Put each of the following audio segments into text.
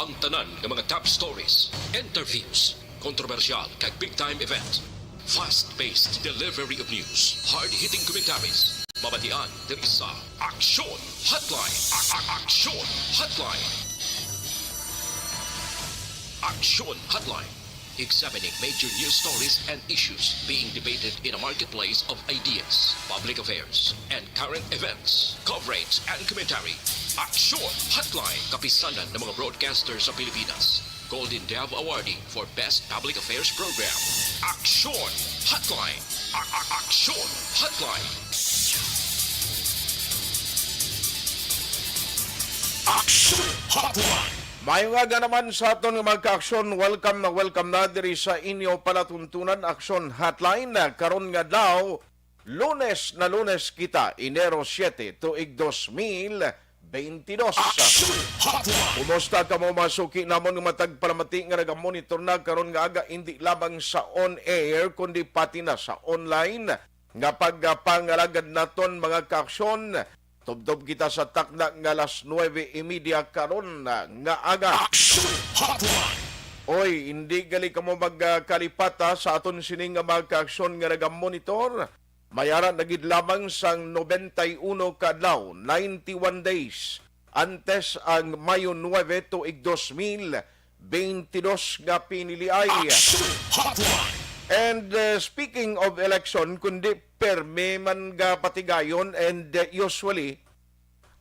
Ang tanan ng mga top stories, interviews, kontrobersyal kag big time event. Fast-paced delivery of news, hard-hitting commentaries. Mabatian diri sa Aksyon Hotline. Aksyon Hotline. Aksyon Hotline. Examining major news stories and issues being debated in a marketplace of ideas, public affairs, and current events. Coverage and commentary. Aksyon Hotline. Kapisanan ng mga broadcasters sa Pilipinas. Golden Dove Awardee for Best Public Affairs Program. Aksyon Hotline. Aksyon Hotline. Aksyon Hotline. Mayungaga naman sa aton nga magka-aksyon, welcome na diri sa inyo palatuntunan Aksyon Hotline. Karon nga daw, lunes kita, Enero 7, tuig 2022. Aksyon Hotline. Kumusta ka mo masuki namon nga matag palamati nga nagamonitor na karon nga aga hindi lamang sa on-air kundi pati na sa online nga pagpangalagad naton mga ka-aksyon. Tubdob kita sa takna nga alas 9:30 karon nga aga. Aksyon Hotline. Oy, hindi gali ka mo magkalipata sa aton sining nga magka-aksyon nga nagamonitor. Mayara nagid lamang sang 91 kadlaw, 91 days. Antes ang Mayo 9 tuig 2022 nga piniliay. Aksyon Hotline. And speaking of election, kundi perme man ga patigayon and usually,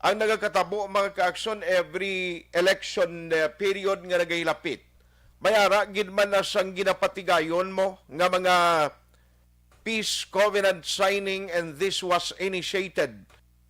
ang nagakatabo mga ka-aksyon every election period nga nagahilapit. Mayara, gid man na sang ginapatigayon mo nga mga peace covenant signing, and this was initiated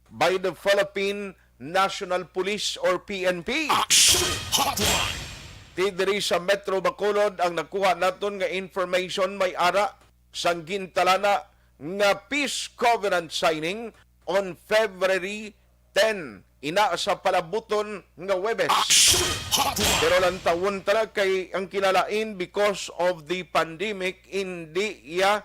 by the Philippine National Police or PNP. Aksyon Hotline. Diri sa Metro Bacolod ang nakuha naton nga information may ara sang gintalana nga peace covenant signing on February 10 ina sa palabuton nga Webes. Aksyon Hotline. Pero lang tawon tala kay ang kinalain because of the pandemic hindi ya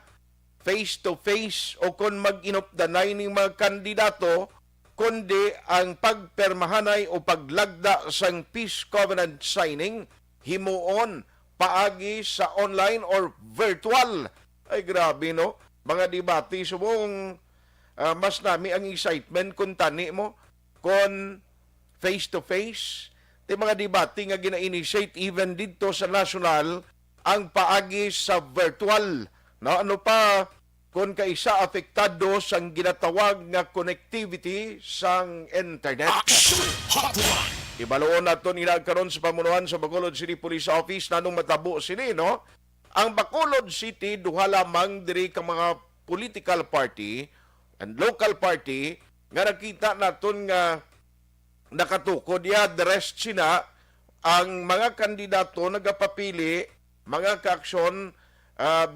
face to face o kon mag-inopdanay ning mga kandidato kundi ang pagpermahanay o paglagda sang peace covenant signing himuon paagi sa online or virtual. Ay grabe no, mga debate subong mas nami ang excitement kung tani mo kon face to face. Di mga debate nga gina-initiate even dito sa national ang paagi sa virtual. No, ano pa kung kaisa apektado sang ginatawag nga connectivity sang internet. Aksyon Hotline. Ibaloon nato nila karon sa pamunuan sa Bacolod City Police Office nanong matabo sini no. Ang Bacolod City duha lamang diri ka mga political party and local party nga nakita naton nga nakatukod ya the rest sina ang mga kandidato nagapapili mga ka-aksyon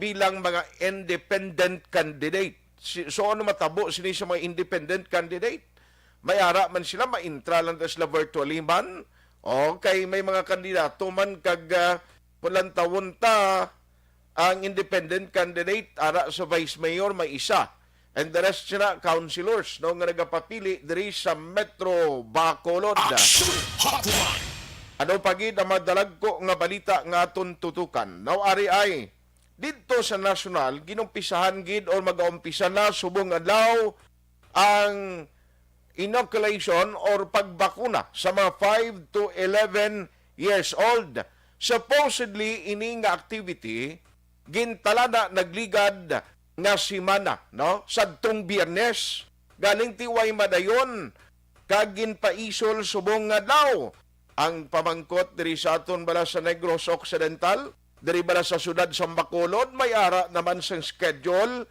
bilang mga independent candidate. So ano matabo sini sa mga independent candidate? May ara man sila ma-intra lang sila virtually man o kay may mga kandidato man kag pulantawon ta ang independent candidate ara sa vice mayor may isa and the rest sila councilors no nga nagapapili diri sa Metro Bacolod. Aksyon Hotline. Ano pagid ang madalag ko nga balita nga aton tutukan. Now ari ay dito sa national ginumpisahan gid or mag-umpisa na subong adlaw ang inoculation or pagbakuna sa mga 5 to 11 years old. Supposedly, ini nga activity, gintalana nagligad nga simana, no? Sadtong Biyernes, galing tiway madayon, kagin paisol subong nga daw. Ang pamangkot diri sa aton bala sa Negros Occidental, diri bala sa sudad sa Bacolod, may ara naman sang schedule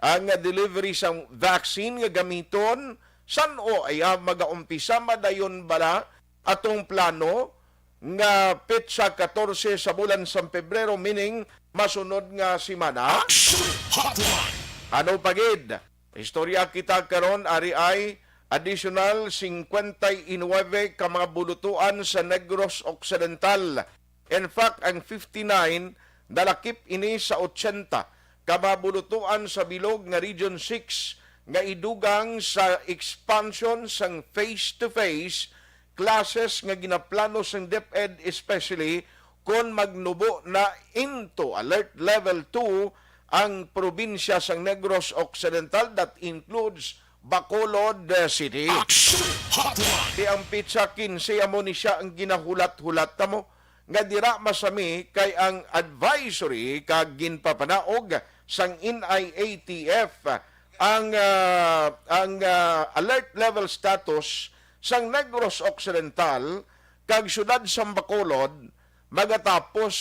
ang delivery sang vaccine nga gamiton. San o ay mag-aumpisa madayon bala atong plano nga petsa 14 sa bulan sa Pebrero, meaning masunod nga simana. Aksyon Hotline. Ano pagid? Istorya kita karon ari ay additional 59 ka mga bulutuan sa Negros Occidental. In fact, ang 59 dalakip ini sa 80 ka mga bulutuan sa bilog nga Region 6 nga idugang sa expansion sang face-to-face classes nga ginaplano sa DepEd, especially kung magnubo na into alert level 2 ang probinsya sa Negros Occidental, that includes Bacolod City. Action Hotline. Di ang pizza 15 amo ni siya ang ginahulat-hulat mo nga dira masami kay ang advisory kag ginpapanaog sang NIATF ang alert level status sang Negros Occidental kag syudad sa Bacolod magatapos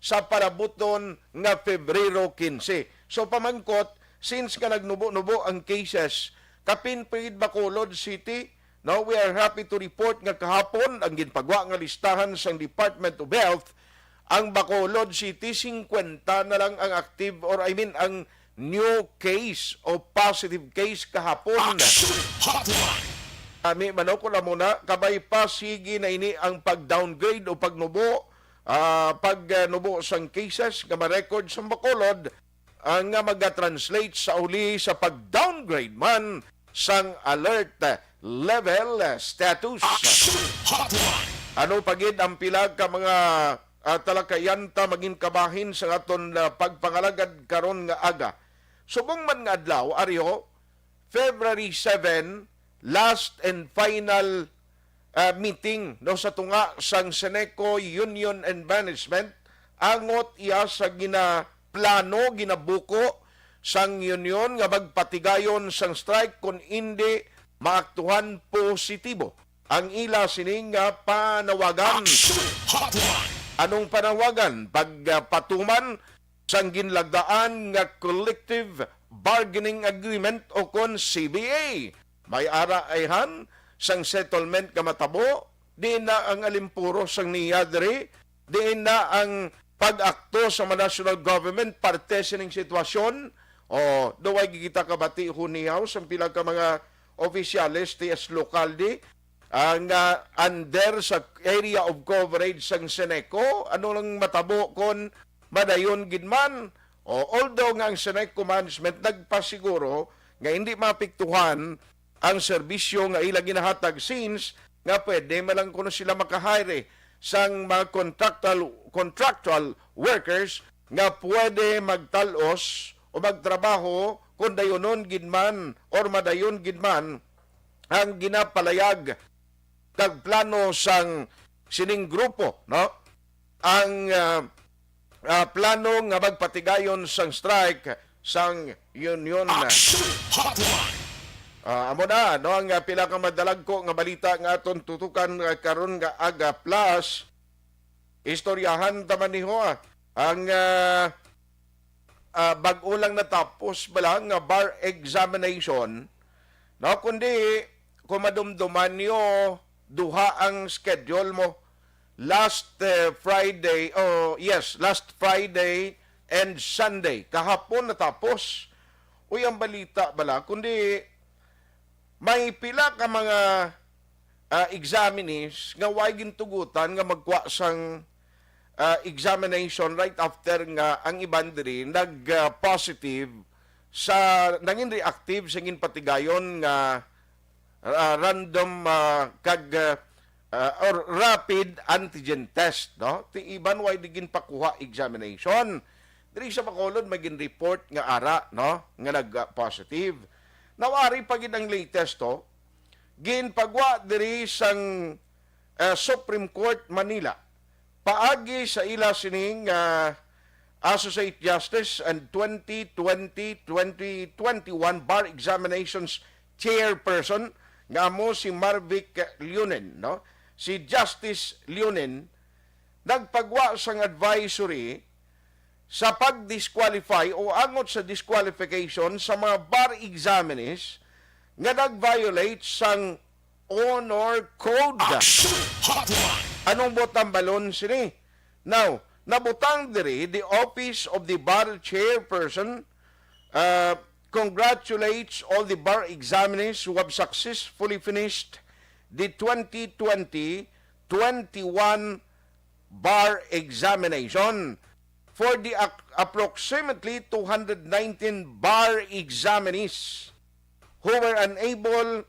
sa parabuton nga Pebrero 15. So pamangkot, since ka nagnubo-nubo ang cases kapin pagid Bacolod City, now we are happy to report nga kahapon ang ginpagwa nga listahan sang Department of Health, ang Bacolod City 50 na lang ang active, or I mean ang new case o positive case kahapon. Action Hotline. Kami manaw ko na muna, kabay pa sige na ini ang pag-downgrade o pagnubo, pagnubo sang cases nga ma-record sa Bacolod, nga mag-translate sa uli sa pag-downgrade man sang alert level status. Action Hotline. Ano pagid ang pilag ka mga talakayanta maging kabahin sa aton pagpangalagad karon nga aga. Subong man nga adlaw, ariho, February 7, last and final meeting no sa tunga sang Seneco Union and Management, angot iya sa ginaplano, ginabuko sang union nga magpatigayon sang strike kung hindi maaktuhan positibo ang ila sining nga panawagan. Action Hotline. Anong panawagan? Pagpatuman sang ginlagdaan nga collective bargaining agreement o kon CBA. May araayhan sang settlement ka matabo, di na ang alimpuro sang niyadri, di na ang pag-akto sa national government parte sining sitwasyon, o duway gigita kabati hunihaw sang pila ka mga opisyales TS lokal di, ang under sa area of coverage sang Seneco, ano lang matabo kon madayon gidman, o although nga ang Seneco management nagpasiguro nga hindi mapiktuhan ang serbisyo nga ila ginahatag, since nga pwede malang kuno sila makahire sang mga contractual workers nga pwede magtalos o magtrabaho kung dayonon gidman or madayon gidman ang ginapalayag kag plano sang sining grupo, no? Ang plano nga magpatigayon sang strike sang union. Action Hotline. Amo na, no, ang pila ka madalag ko nga balita nga aton tutukan karon nga aga, plus istoryahan taman ni ho ang bag-o lang natapos balang nga bar examination, no, kundi kung madumduman nyo duha ang schedule mo last Friday, last Friday and Sunday kahapon natapos. Uy, ang balita bala kundi may pila ka mga examinees nga way gintugutan nga magkuha sang examination right after nga ang iban diri nag-positive sa nangin reactive sa ginpatigayon nga random or rapid antigen test, no? Ti iban way digin pakuha examination. Diri sa Bacolod magin report nga ara, no, nga nag-positive. Nawari pagid ang latest to, ginpagwa diri sang Supreme Court Manila. Paagi sa ila sining Associate Justice and 2020-2021 Bar Examinations Chairperson nga mo si Marvic Leonen, no? Si Justice Leonen nagpagwa sang advisory sa pag-disqualify o angot sa disqualification sa mga bar examinees nga nag-violate sang honor code. Action Hotline. Anong botang balon sini? Now, nabutang diri, the Office of the Bar Chairperson congratulates all the bar examinees who have successfully finished the 2020-21 bar examination. For the approximately 219 bar examinees who were unable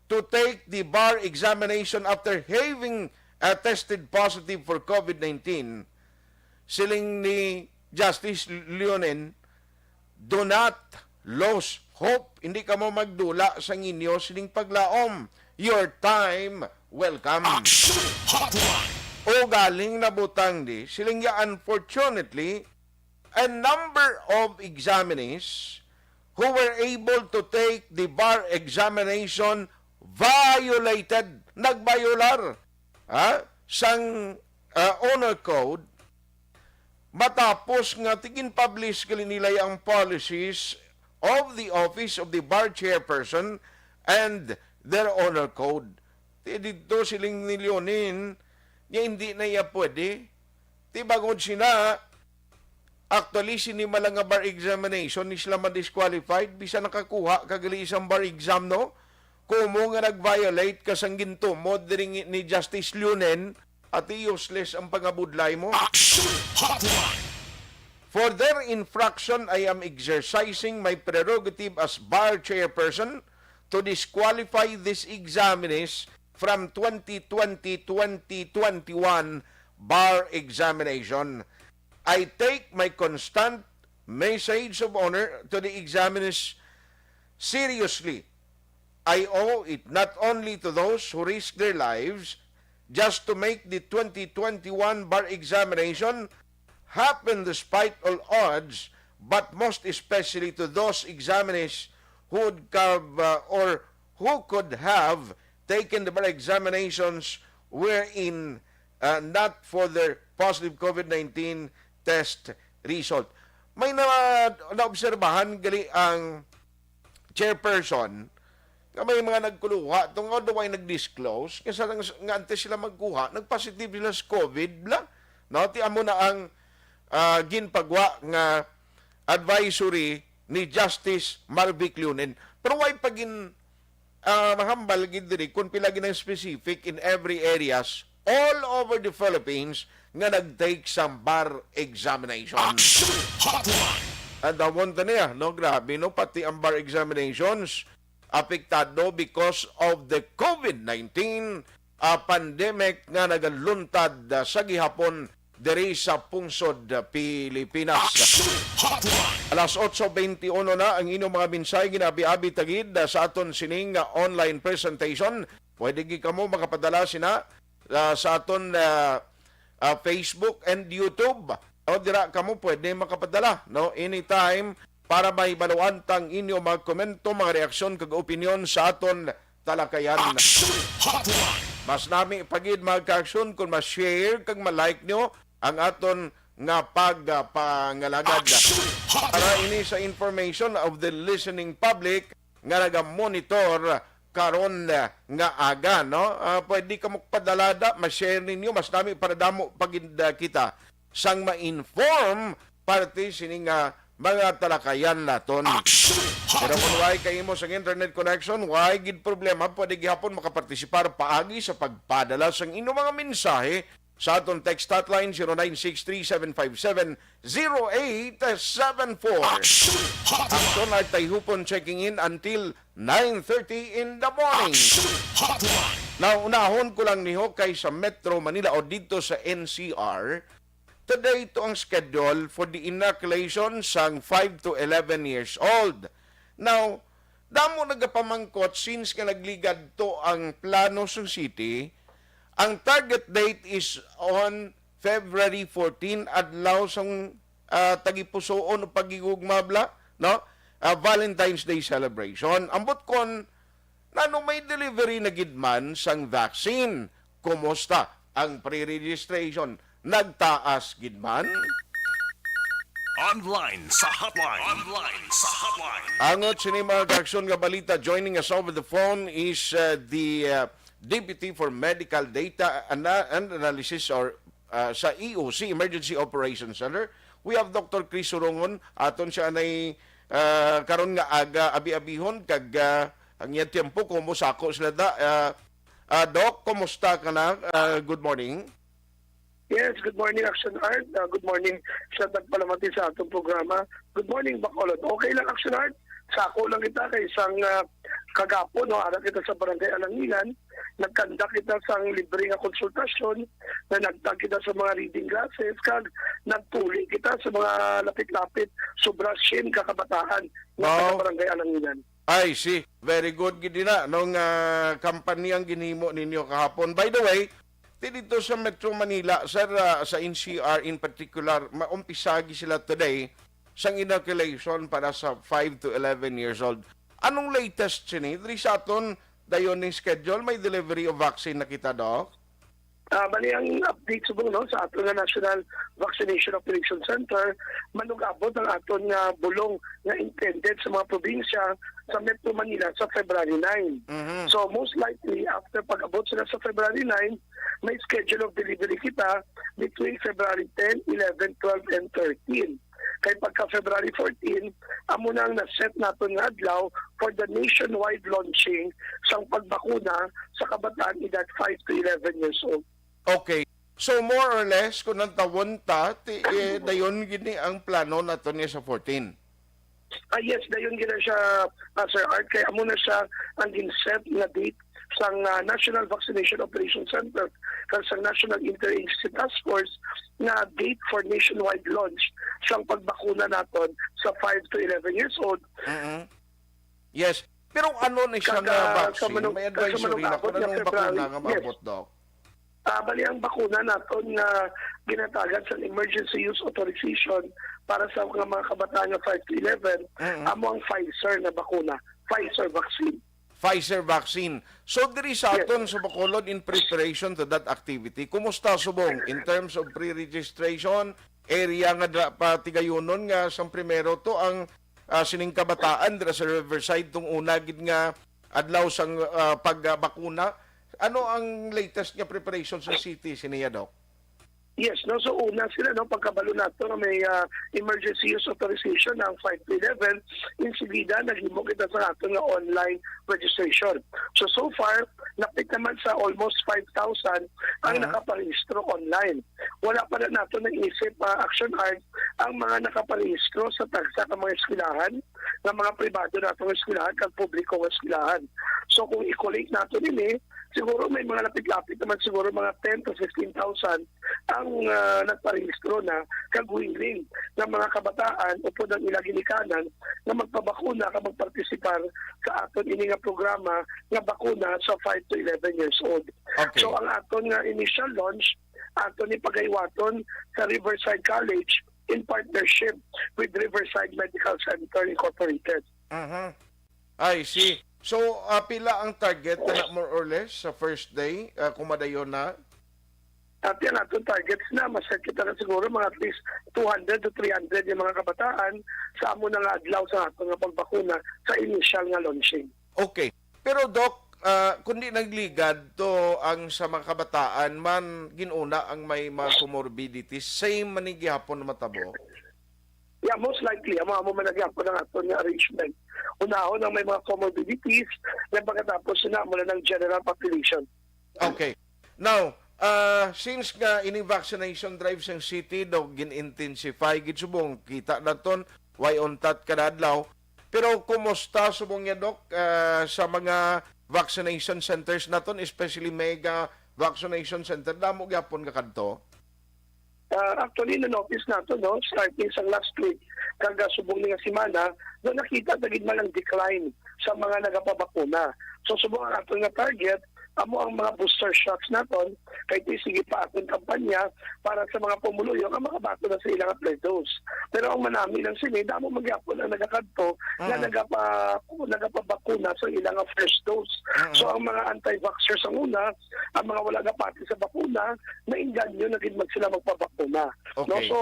to take the bar examination after having tested positive for COVID-19, siling ni Justice Leonen, do not lose hope. Hindi ka mo magdula sa inyo siling paglaom. Your time will come. Action Hotline. O galing na butang di, siling ya unfortunately, a number of examinees who were able to take the bar examination violated, nagbayular sang honor code matapos nga tigin publish kali nila ang policies of the office of the bar chairperson and their honor code. Dito siling nilyonin nga hindi na iya pwede. Ti bagod sina actually, sinimala nga bar examination, ni sila ma-disqualified, bisa nakakuha kagali isang bar exam, no? Kumo nga nag-violate kasang ginto mo, diring ni Justice Lunen, at useless ang pangabudlay mo. Action Hotline. For their infraction, I am exercising my prerogative as bar chairperson to disqualify these examinees from 2020-2021 bar examination. I take my constant message of honor to the examiners seriously. I owe it not only to those who risk their lives just to make the 2021 bar examination happen despite all odds, but most especially to those examiners who would have, or who could have taken the bar examinations wherein not for their positive COVID-19 test result. May naobserbahan gali ang chairperson nga may mga nagkuluha tong daw ay nag-disclose kasi nga antes sila magkuha nagpositive sila sa COVID bla, no? Ti amo na ang ginpagwa nga advisory ni Justice Marvic Lunen, pero why pagin mahambal gid diri kun pila ginang specific in every areas all over the Philippines nga nag-take some bar examination. Action Hotline. And awon niya, no? Grabe, no? Pati ang bar examinations apektado because of the COVID-19 pandemic nga nagaluntad sa gihapon diri sa pungsod Pilipinas. Action Hotline. Alas 8:21 na ang inyong mga minsay ginabi-abi tagid sa aton sining online presentation. Pwede gi kamo makapadala sina sa aton Facebook and YouTube. O dira kamo pwede makapadala, no? Anytime para may baluan tang inyo mga komento, mga reaksyon kag opinion sa aton talakayan. Action Hotline. Mas nami pagid mga ka-aksyon kung ma-share kag ma-like nyo ang aton nga pagpangalagad. Para ini sa information of the listening public nga naga-monitor karon nga aga, no? Pwede ka magpadalada, ma-share ninyo, mas nami para damo pagid kita sang ma-inform parte sining mga talakayan naton. Pero kung why kayo mo sa internet connection, why gid problema, pwede gihapon makapartisipar paagi sa pagpadala sang inyong mga mensahe sa aton text hotline 0963-757-0874. Action at tayhupon checking in until 9:30 in the morning. Naunahon ko lang niho kay sa Metro Manila o dito sa NCR. Today ito ang schedule for the inoculation sang 5 to 11 years old. Now, damo nagapamangkot since nga nagligad to ang plano sa city. Ang target date is on February 14 adlaw sang tagipusoon o pagigugmabla, no? Valentine's Day celebration. Ambot kon nano may delivery na gidman sang vaccine. Kumusta ang pre-registration? Nagtaas gidman? Online sa hotline. Online sa hotline. Angot sini mga kaksyon nga balita, joining us over the phone is the Deputy for Medical Data and Analysis or sa EOC, Emergency Operations Center. We have Dr. Chris Surungon. Aton siya nay karon nga aga abi-abihon kag ang iyang tiempo kumusako sila da. Doc, kumusta ka na? Good morning. Yes, good morning, Action Art. Good morning sa tagpalamati sa atong programa. Good morning, Bacolod. Okay lang, Action Art. Sako lang kita kay isang kagapon, no, ara kita sa Barangay Alanginan, nagkanda kita sa libre nga konsultasyon, na nagtag kita sa mga reading classes, kag nagtuli kita sa mga lapit-lapit sobra siyem kakabataan Wow. sa Barangay Alanginan. I see. Very good gid na nung kampanyang ginhimo ninyo kahapon. By the way, dito sa Metro Manila, sir, sa NCR in particular, maumpisagi sila today sa inoculation para sa 5 to 11 years old. Anong latest sini? Diri sa aton dayon ning schedule, may delivery of vaccine na kita, Doc? Bali ang update subong no sa aton nga National Vaccination Operation Center, manugabot ang aton nga bulong nga intended sa mga probinsya sa Metro Manila sa February 9. So most likely after pag-abot sila sa February 9, may schedule of delivery kita between February 10, 11, 12 and 13. Kay pagka February 14, amo nang na-set naton nga adlaw for the nationwide launching sang pagbakuna sa kabataan edad 5 to 11 years old. Okay. So more or less, kung nantawon ta, dayon gini ang plano nato niya sa 14. Yes, dayon gina siya, Sir Art, kaya amo na siya ang ginset nga date sa National Vaccination Operation Center kag sa National Interagency Task Force na date for nationwide launch sa pagbakuna naton sa 5 to 11 years old. Yes. Pero ano ni siya nga vaccine? May advisory na kung anong bakuna nga maabot, Doc? Bali ang bakuna naton nga ginatagan sa emergency use authorization para sa mga kabataan nga 5 to 11, amo ang Pfizer na bakuna, Pfizer vaccine. Pfizer vaccine. So, diri sa aton sa Bacolod in preparation to that activity, kumusta subong in terms of pre-registration, area nga patigayunon nga sang primero to ang sining kabataan dira sa Riverside tung una gid nga adlaw sang pagbakuna. Ano ang latest nga preparation sa city siniya, Doc? Yes, no, so una sila no pagkabalo nato na may emergency use authorization ng 5 to 11, insibida naghimo kita sa ato nga online registration. So far napit naman sa almost 5,000 ang nakaparehistro online. Wala pa na nato na isip action art ang mga nakaparehistro sa tagsa ng mga eskwelahan, ng mga pribado natong eskwelahan kag publiko nga eskwelahan. So kung i-collect nato nini, siguro may mga lapit-lapit naman siguro mga 10 to 15,000 ang nagparehistro na kagwiling ng mga kabataan upod ang ilang ginikanan na magpabakuna ka magpartisipar sa aton ini nga programa nga bakuna sa 5 to 11 years old. Okay. So ang aton nga initial launch aton ni pagaywaton sa Riverside College in partnership with Riverside Medical Center Incorporated. I see. So, pila ang target na more or less sa first day, kumadayon na? At yan atong targets na, maset kita na siguro mga at least 200 to 300 yung mga kabataan sa amo na nga adlaw sa ato nga pagbakuna sa initial nga launching. Okay. Pero Doc, kundi nagligad to ang sa mga kabataan man ginuna ang may mga comorbidities, same manigihapon na matabo? Yeah, most likely, amo managyapo ng ato nga arrangement. Unahon ang may mga comorbidities na pagkatapos na mula ng general population. Okay. Now, since nga ini vaccination drive sa city daw gin-intensify gid subong kita naton why on tat kada adlaw, pero kumusta subong ya, Doc, sa mga vaccination centers naton, especially mega vaccination center, damo gyapon ka kadto? Actually, na-notice nato, no, starting sa last week, kaga subong nga simana, doon nakita tagid man ang decline sa mga nagapabakuna. So subong ang ato nga target, amo ang mga booster shots naton kay sige pa atong kampanya para sa mga pumuluyo nga makabato na sa ilang first dose. Pero ang manami lang sini damo magyapon ang nagakadto na nagapabakuna sa ilang first dose. So ang mga anti-vaxxers ang una, ang mga wala na pati sa bakuna, nainganyo na gid sila magpabakuna. Okay. No, so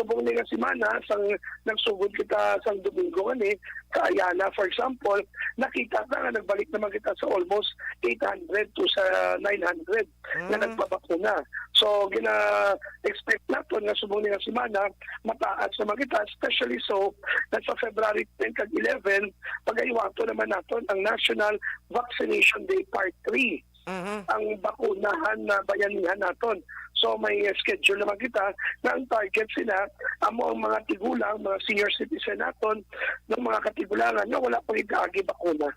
subong ni nga semana sang nagsugod kita sang Domingo ani sa Ayala, for example, nakita na nga nagbalik naman kita sa almost 800 to sa 900 na nagpabakuna. So, gina-expect natin na subong nga semana, mataas naman kita, especially so, na sa February 10 kag 11, pag-aywato naman natin ang National Vaccination Day Part 3. Ang bakunahan na bayanihan naton. So may schedule naman kita na ang target sila amo ang mga tigulang, mga senior citizen naton ng mga katigulangan na wala pang ikaagi bakuna.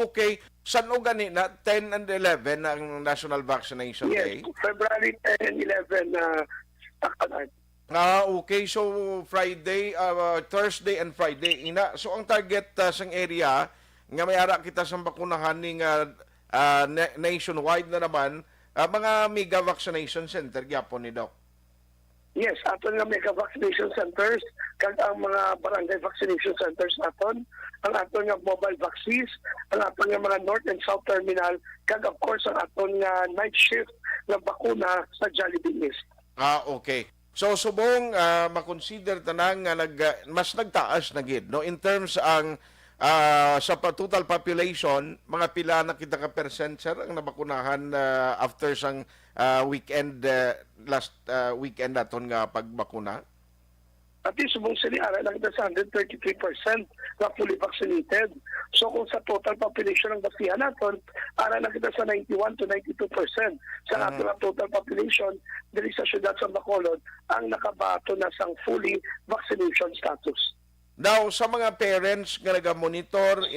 Okay. Saan o gani na 10 and 11 ang National Vaccination Day? Yes, February 10 and 11 na Okay. So Friday, Thursday and Friday ina. So ang target sang area nga may ara kita sa bakunahan ning nationwide na naman mga mega vaccination center gyapon ni Doc. Yes, aton nga mega vaccination centers, kag ang mga barangay vaccination centers naton, ang aton nga mobile vaccines, ang aton nga mga north and south terminal, kag of course ang aton nga night shift nga bakuna sa Jollibee East. Okay. So subong makonsider tanang nga mas nagtaas na gid no in terms ang sa total population mga pila na kita ka percent sir ang nabakunahan after sang weekend last weekend naton nga pagbakuna. At yung subong siniara lang kita sa 133% na fully vaccinated. So kung sa total population ng basihan natin, ara lang kita sa 91 to 92% sa ating total population dili sa syudad sa Bacolod ang nakabato na sang fully vaccination status. Now, sa mga parents nga naga-monitor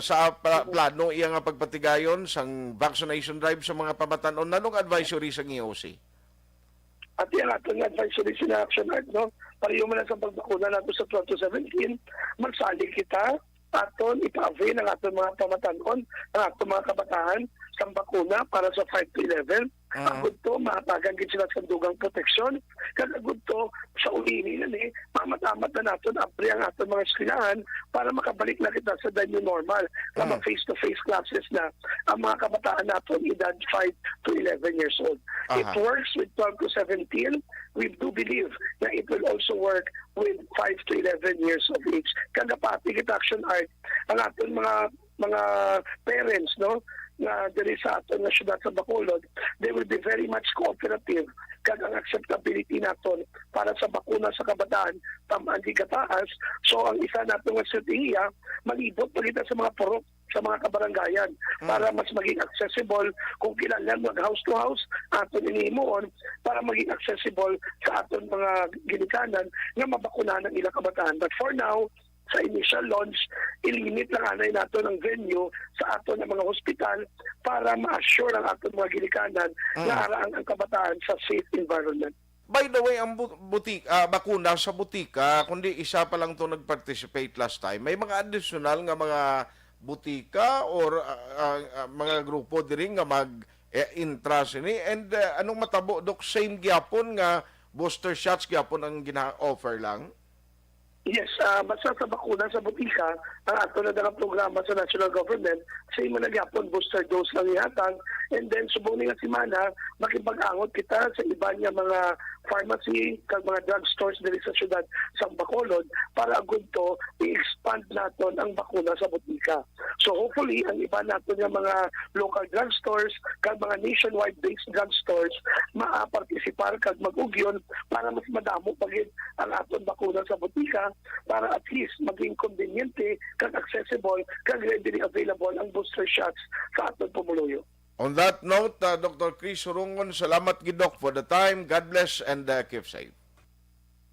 sa plano iya nga pagpatigayon sang vaccination drive sa mga pamatanon, nanong advisory sa EOC? At yung ating advisory sa action art, no? Pariyo mo na sa pagbakuna nato sa 12 to 17, magsalig kita, aton ipa-avail ang ating mga pamatanon, ang ating mga kabataan sa bakuna para sa 5 to 11. Agud to, mahatagan gid sila sa dugang proteksyon. Kagagud to, sa ulini na mamatamat na natin, apre ang ating mga eskwelahan para makabalik na kita sa the new normal. Na face-to-face classes na ang mga kabataan natin edad 5 to 11 years old. It works with 12 to 17. We do believe na it will also work with 5 to 11 years of age. Kagapati kita action art, ang ating mga parents, no? Na diri sa aton na syudad sa Bacolod, they will be very much cooperative kag ang acceptability naton para sa bakuna sa kabataan tamaan di kataas. So ang isa naton nga strategiya, malibot pa kita sa mga purok sa mga kabarangayan para mas maging accessible kung kailangan mag house to house aton inimoon para maging accessible sa aton mga ginikanan nga mabakunahan ang ilang kabataan. But for now, sa initial launch, ilimit lang anay nato ng venue sa ato ng mga hospital para ma-assure ang ato mga ginikanan na araan ang kabataan sa safe environment. By the way, ang bakuna sa butika, kundi isa pa lang to nag-participate last time, may mga additional nga mga butika or mga grupo diri nga mag-interest ini and anong matabo dok same gyapon nga booster shots gyapon ang gina-offer lang? Yes, basta sa bakuna sa butika, ang ato na dalang programa sa national government, same mo nagyapon booster dose lang ihatag, and then subong nga simana, makipag-angot kita sa iba niya mga pharmacy, kag mga drugstores diri sa syudad sa Bacolod para agud to i-expand naton ang bakuna sa butika. So hopefully, ang iba naton nga mga local drugstores, kag mga nationwide based drugstores, maa-participar kag mag-ugyon para mas madamo pagid ang aton bakuna sa butika para at least maging conveniente kag accessible kag readily available ang booster shots sa aton pumuluyo. On that note, Dr. Chris Surungon, salamat gid Doc for the time. God bless and keep safe.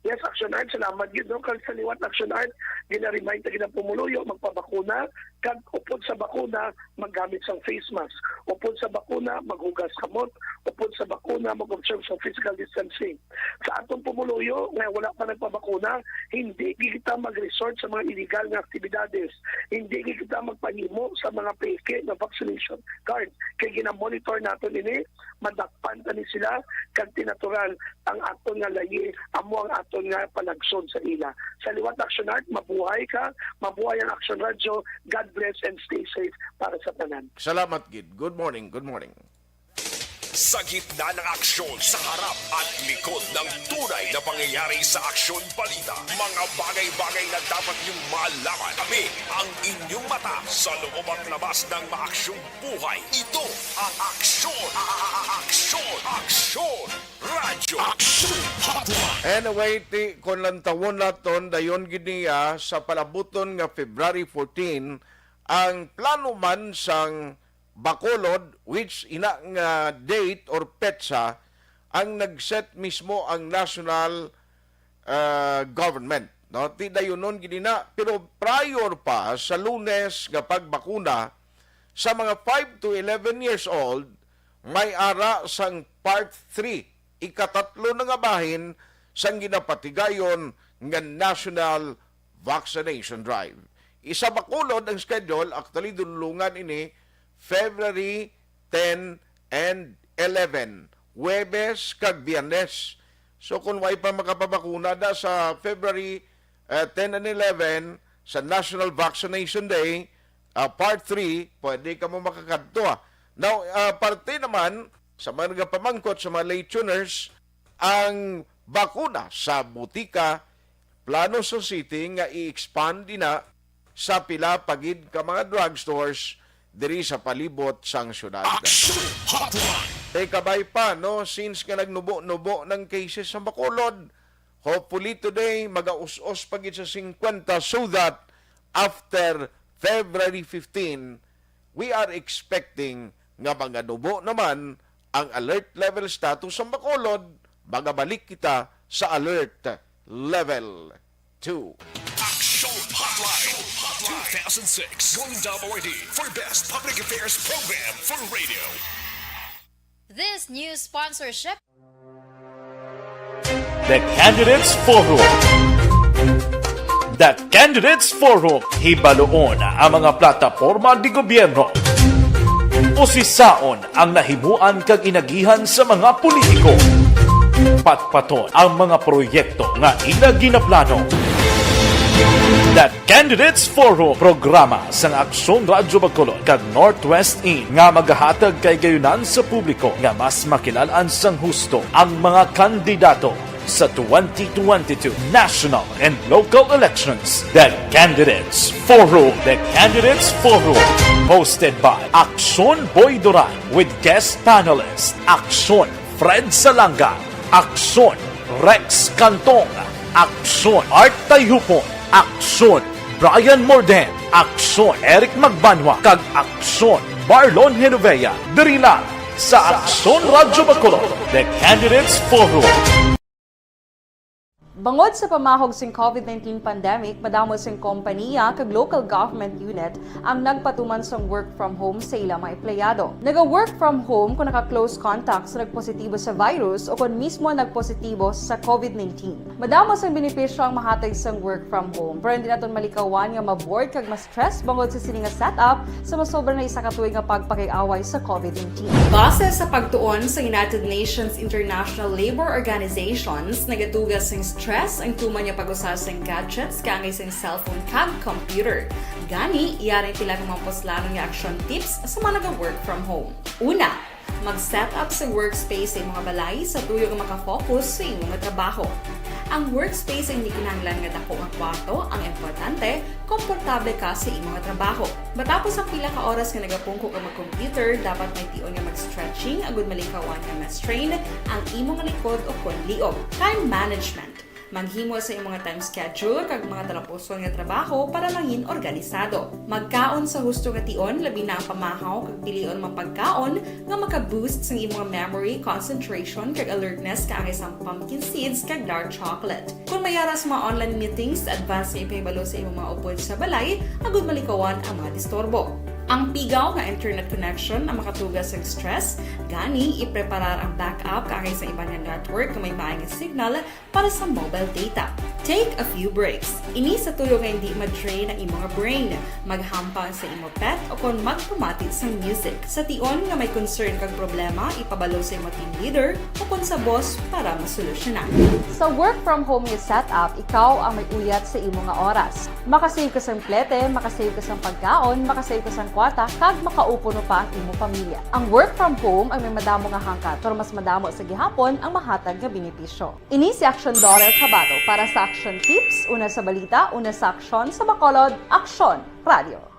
Yes, Action Art, salamat gid no kag sa liwat Action Art, gina-remind ta gid ang pumuluyo magpabakuna kag upod sa bakuna maggamit sang face mask. Upod sa bakuna maghugas kamot, upod sa bakuna mag-observe sa physical distancing. Sa atong pumuluyo nga wala pa nagpabakuna, hindi kita mag-resort sa mga illegal nga aktibidades. Hindi kita magpanimo sa mga peke na vaccination card. Kay gina-monitor nato ini, madakpan ta ni sila kag tinatural ang aton nga layi, amo ang aton nga palagsod sa ila. Sa liwat Action Art, mabuhay ka, mabuhay ang Action Radio. God bless and stay safe para sa tanan. Salamat gid. Good morning. Good morning. Sa gitna ng aksyon, sa harap at likod ng tunay na pangyayari sa Aksyon Balita. Mga bagay-bagay na dapat niyong malaman. Kami ang inyong mata sa loob at labas ng maaksyong buhay. Ito ang Aksyon! Aksyon! Radyo! Aksyon Hotline! Anyway, kung lantawon naton dayon giniya sa palabuton nga February 14 ang plano man sang Bacolod which ina nga date or petsa ang nag-set mismo ang national government. No? Ti dayon nun ginina. Pero prior pa sa Lunes nga pagbakuna, sa mga 5 to 11 years old, may ara sang Part 3, ikatatlo na nga bahin sang ginapatigayon nga National Vaccination Drive. Isa bakulod ang schedule, actually dulungan ini February 10 and 11, Huwebes kag Biyernes. So kung may pa makapabakuna da sa February 10 and 11 sa National Vaccination Day, Part 3, pwede ka mo makakadto. Now, parte naman sa mga pamangkot sa mga late tuners, ang bakuna sa butika, plano sa city nga i-expand na sa pila pagid ka mga drugstores diri sa palibot sang syudad. Action Hotline. Kabay pa, no? Since nga nagnubo-nubo ng cases sa Bacolod, hopefully today, mag-aus-os pagid sa 50 so that after February 15, we are expecting nga mga nubo naman ang alert level status sa Bacolod, magabalik kita sa alert level 2. Action Hotline 2006 Golden WRD for Best Public Affairs Program for Radio. This news sponsorship. The Candidates Forum. The Candidates Forum, hibaloon ang mga plataporma di gobyerno. Usisaon ang nahimuan kag inagihan sa mga politiko. Patpaton ang mga proyekto nga ila ginaplano. The Candidates Forum, programa sang Aksyon Radyo Bacolod kag Northwest In nga magahatag kay gayunan sa publiko nga mas makilalaan sang husto ang mga kandidato sa 2022 national and local elections. The Candidates Forum. The Candidates Forum. Hosted by Aksyon Boy Duran with guest panelists Aksyon Fred Salanga, Aksyon Rex Cantong, Aksyon Art Tayupon, Aksyon Brian Morden, Aksyon Eric Magbanwa, kag Aksyon Marlon Genovea. Diri lang sa Aksyon Radyo Bacolod. The Candidates Forum. Bangod sa pamahog sing COVID-19 pandemic, madamo sing kompanya kag local government unit ang nagpatuman sang work from home sa ilang mga empleyado. Naga-work from home kung naka-close contact sa nagpositibo sa virus o kung mismo nagpositibo sa COVID-19. Madamo sang benepisyo ang mahatag sang work from home, pero hindi naton malikawan nga ma-bored kag ma-stress bangod sa sini nga setup sa masobra na isa ka tuig nga pagpakiaway sa COVID-19. Base sa pagtuon sa United Nations International Labor Organizations, nagatugas sing stress ang tuman niya pag-usas ng gadgets kangay sa cellphone kag computer. Gani, iyarin tila ng mga poslanong nga action tips sa mga nag-work from home. Una, mag-set up sa workspace sa mga balay sa tuyo nga makafocus sa imong trabaho. Ang workspace ay hindi kinahanglan nga dako nga kwarto, ang importante, komportable ka sa imong trabaho. Matapos ang pila ka oras nga nagapungko ka mag-computer, dapat may tion nga mag-stretching agud malikawan nga ma-strain ang imong likod o konliog. Time management. Maghimo sa imong time schedule kag mga talapuson nga trabaho para langin organisado. Magkaon sa husto nga tion, labi na ang pamahaw kag pilion mang pagkaon nga maka-boost sa imong memory, concentration kag alertness kaangay sa pumpkin seeds kag dark chocolate. Kung mayara sa mga online meetings, advance nga ipahibalo sa imong mga upod sa balay, agud malikawan ang mga disturbo. Ang pigaw nga internet connection ang makatugas sa stress, gani ipreparar ang backup kaangay sa ibang network na may maayong signal para sa mobile data. Take a few breaks. Ini sa tuyo nga hindi ma-drain ang imong brain, maghampang sa imong pet o kung magpumatit sa music. Sa tion nga may concern kag problema, ipabalo sa imong team leader o kung sa boss para masolusyonan. Sa work from home nga setup, ikaw ang may uyat sa imong nga oras. Makasave ka sa plete, makasave ka sa pagkaon, makasave ka sa kwarta, kag makaupo no pa ang imong pamilya. Ang work from home ay may madamo nga hangkat, pero mas madamo sa gihapon ang mahatag nga benepisyo. Ini si Action Dorel Cabato para sa Action Tips, una sa balita, una sa aksyon sa Bacolod, Aksyon Radio.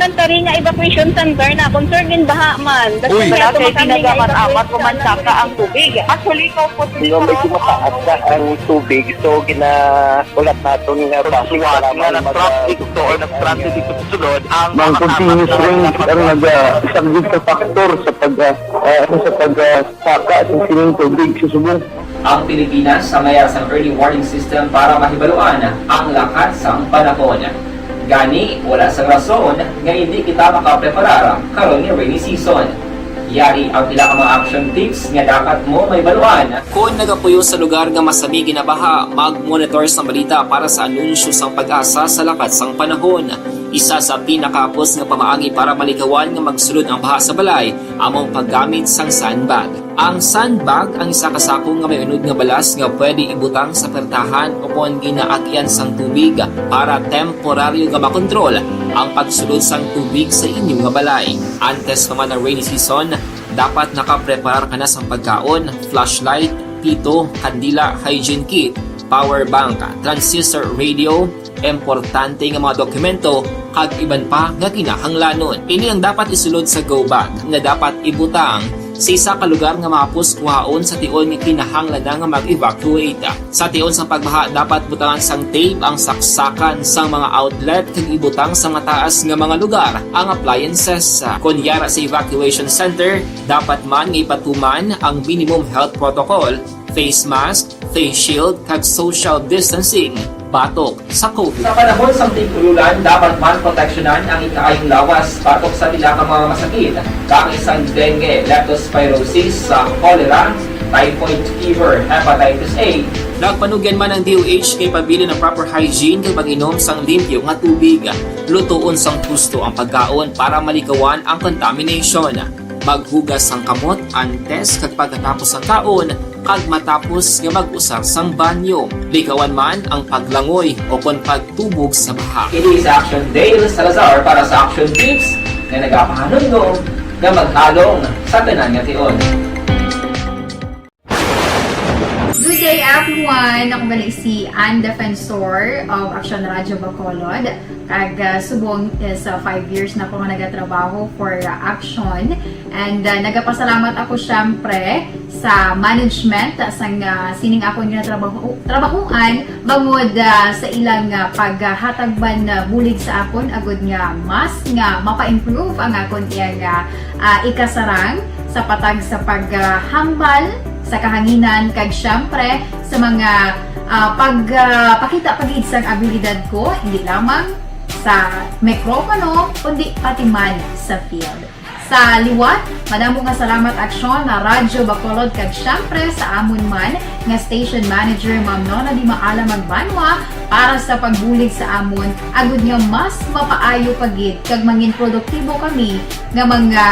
naman tari nga evacuation center na concern din baha man. Uy. Wala kay pinagamat-amat pumansaka ang tubig. Actually, ikaw po Hindi mo medyo mataas na ang tubig. So, ulat natin nga basuhan nga nag-traffic to or nag-traffic dito sa sunod. Ang continuous rain ang nag-isang sa factor sa pagsaka at sining tubig sa subong. Ang Pilipinas sa mayroon sa early warning system para mahibaluan ang lakas ng panahon. Gani, wala sa rason nga hindi kita makapreparar karon ni rainy season. Yari ang pila ka mga action tips nga dapat mo may baluan. Kung nagapuyo sa lugar nga masabi ginabaha, mag-monitor sa balita para sa anunsyo sang pag-asa sa lakas ng panahon. Isa sa pinakapos nga pamaagi para malikawan nga magsulod ang baha sa balay, among paggamit sang sandbag. Ang sandbag ang isa kasakong nga may unod nga balas nga pwede ibutang sa pertahan upon ginaagyan sang tubig para temporaryo nga makontrol ang pagsulod sang tubig sa inyong nga balay. Antes naman ng rainy season, dapat nakapreparar ka na sang pagkaon, flashlight, pito, kandila, hygiene kit, power bank, transistor radio, importante nga mga dokumento kag iban pa nga kinahanglanon. Ini ang dapat isulod sa go bag nga dapat ibutang sa isa ka lugar nga mapus kuhaon sa tion nga kinahanglan nga mag-evacuate. Sa tion sa pagbaha dapat butangan sang tape ang saksakan sang mga outlet kag ibutang sa mataas nga mga lugar ang appliances. Kunyara sa evacuation center, dapat man nga ipatuman ang minimum health protocol, face mask, face shield kag social distancing batok sa COVID. Sa panahon sa tigululan, dapat man proteksyonan ang ikaayong lawas batok sa nila ka mga masakit. Kang isang dengue, leptospirosis, cholera, typhoid fever, hepatitis A. Nagpanugyan man ang DOH kay pabili ng proper hygiene kay pag-inom sang limpyo nga tubig. Lutuon sang gusto ang pagkaon para malikawan ang contamination. Maghugas sang kamot antes kag pagkatapos ang kaon kag matapos nga mag-usar sang banyo. Likawan man ang paglangoy o kon pagtubog sa baha. It is Action Dale Salazar para sa Action Tips na nagapahanong nga maghalong sa tanan nga tion. Good day everyone! Ako bali si Ann Defensor of Action Radio Bacolod. Kag subong sa 5 years na ako nga nagatrabaho for Action. And nagapasalamat ako syempre sa management sang sining ako nga trabahuan bangod sa ilang paghatagban bulig sa akon agud nga mas nga mapa-improve ang akon iyang ikasarang sa patag sa paghambal sa kahanginan kag syempre sa mga pagpakita pagid sang abilidad ko hindi lamang sa mikropono kundi pati man sa field. Sa liwat, madamo nga salamat Aksyon na Radyo Bacolod kag syempre sa amon man nga station manager Ma'am Nona Di Maala Magbanwa para sa pagbulig sa amon agud nga mas mapaayo pagid kag mangin produktibo kami nga mga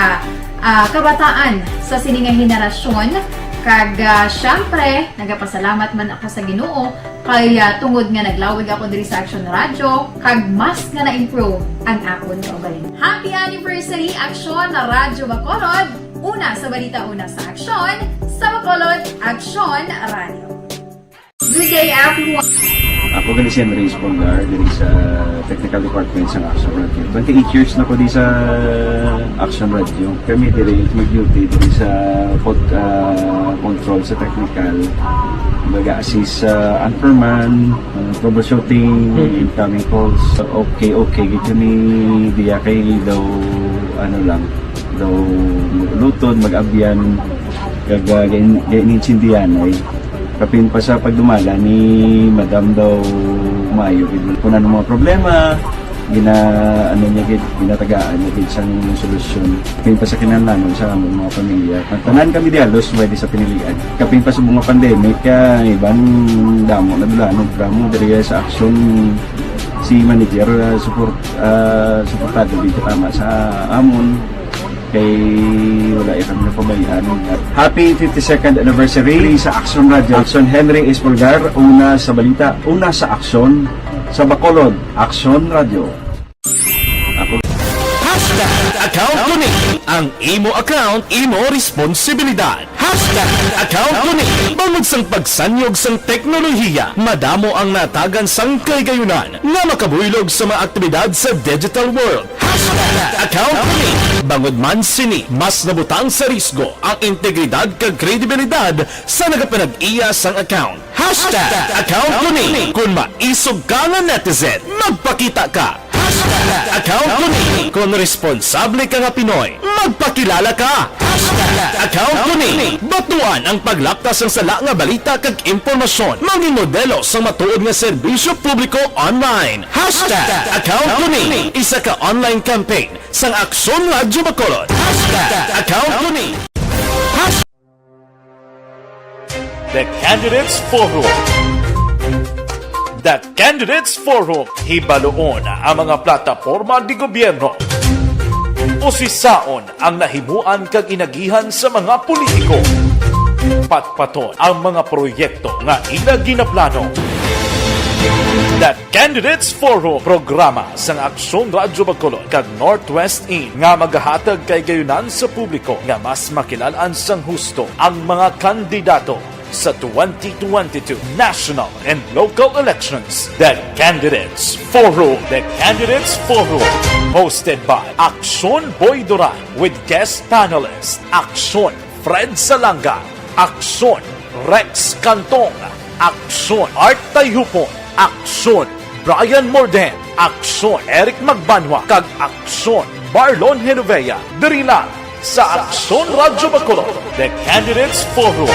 kabataan sa sininga henerasyon. Kag syempre, nagapasalamat man ako sa Ginoo kay tungod nga naglawig ako diri sa Action Radio kag mas nga na-improve ang akon kaugalingon. Happy anniversary Action na Radyo Bacolod! Una sa balita, una sa Action, sa Bacolod, Action Radio. Good day everyone! Ako gali si Enrique Espongar diri sa Technical Department sa Action Radio. 28 years na ko di sa Action Radio. Kami diri mag-duty diri sa control sa technical. Mag-assist sa Anchorman, troubleshooting, incoming calls. Okay, gito ni diya kay daw daw lutod, mag-abyan, ganinsindihan ay kapin pa sa pagdumala ni Madam daw Mayo kung ano mga problema ginatagaan niya gid sang solusyon kapin pa sa kinahanglan sa among mga pamilya tanan kami dialos pwede sa pinilian kapin pa sa mga pandemic ibang damo na dulanon programo diri sa Action si manager suportado dito tama sa amon kay wala kami napabayaan. Happy 52nd anniversary sa Action Radio. Action Henry Espolgar, una sa balita, una sa Action, sa Bacolod, Action Radio. Account Kunik Ang imo account, imo responsibilidad. Hashtag account ko ni. Bangod sang pagsanyog sang teknolohiya, madamo ang natagan sang kaygayunan nga makabuylog sa mga aktibidad sa digital world. Hashtag account ko ni. Bangod man sini, mas nabutang sa risgo ang integridad kag kredibilidad sa nagapanag-iya sang account. Hashtag account ko ni. Kung maisog ka nga netizen, magpakita ka. Hashtag account ko ni. Kung responsable ka nga Pinoy, magpakilala ka. Hashtag account ko ni. Batuan ang paglaptas ng sala nga balita kag impormasyon. Maging modelo sa matuod nga serbisyo publiko online. Hashtag account ko ni. Isa ka online campaign sang Aksyon Radyo Bacolod. Hashtag account ko ni. The Candidates Forum. The Candidates Forum, hibaloon ang mga plataporma di gobyerno. Usisaon ang nahimuan kag inagihan sa mga politiko. Patpaton ang mga proyekto nga ila ginaplano. The Candidates Forum, programa sang Aksyon Radyo Bacolod kag Northwest In nga magahatag kay gayunan sa publiko nga mas makilalaan sang husto ang mga kandidato sa 2022 national and local elections. The Candidates Forum. The Candidates Forum. Hosted by Aksyon Boy Duran with guest panelists Aksyon Fred Salanga, Aksyon Rex Cantong, Aksyon Art Tayhupon, Aksyon Brian Morden, Aksyon Eric Magbanwa, kag Aksyon Marlon Genovea. Diri lang sa Aksyon Radyo Bacolod. The Candidates Forum.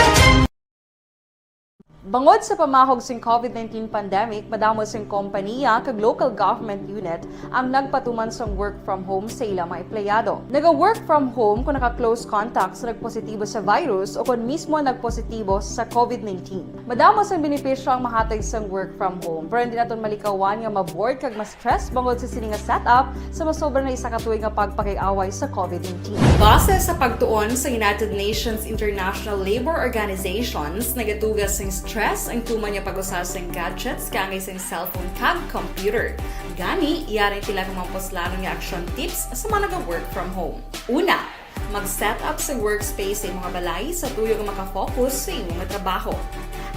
Bangod sa pamahog sing COVID-19 pandemic, madamo sing kompanya kag local government unit ang nagpatuman sang work from home sa ilang mga empleyado. Naga-work from home kung naka-close contacts na nagpositibo sa virus o kung mismo nagpositibo sa COVID-19. Madamo sang benepisyo ang mahatag sang work from home, pero hindi naton malikawan nga ma-bored kag ma-stress bangod sa sini nga setup sa masobra na isa ka tuig nga pagpakiaway sa COVID-19. Base sa pagtuon sa United Nations International Labor Organizations, nagatugas sang stress ang tuman niya pag-usas ng gadgets kangay sa cellphone kag computer. Gani, iyarin tila kung mga poslano nga action tips sa mga nag-work from home. Una, mag-set up sa workspace sa imong balay sa tuyo nga makafocus sa imong trabaho.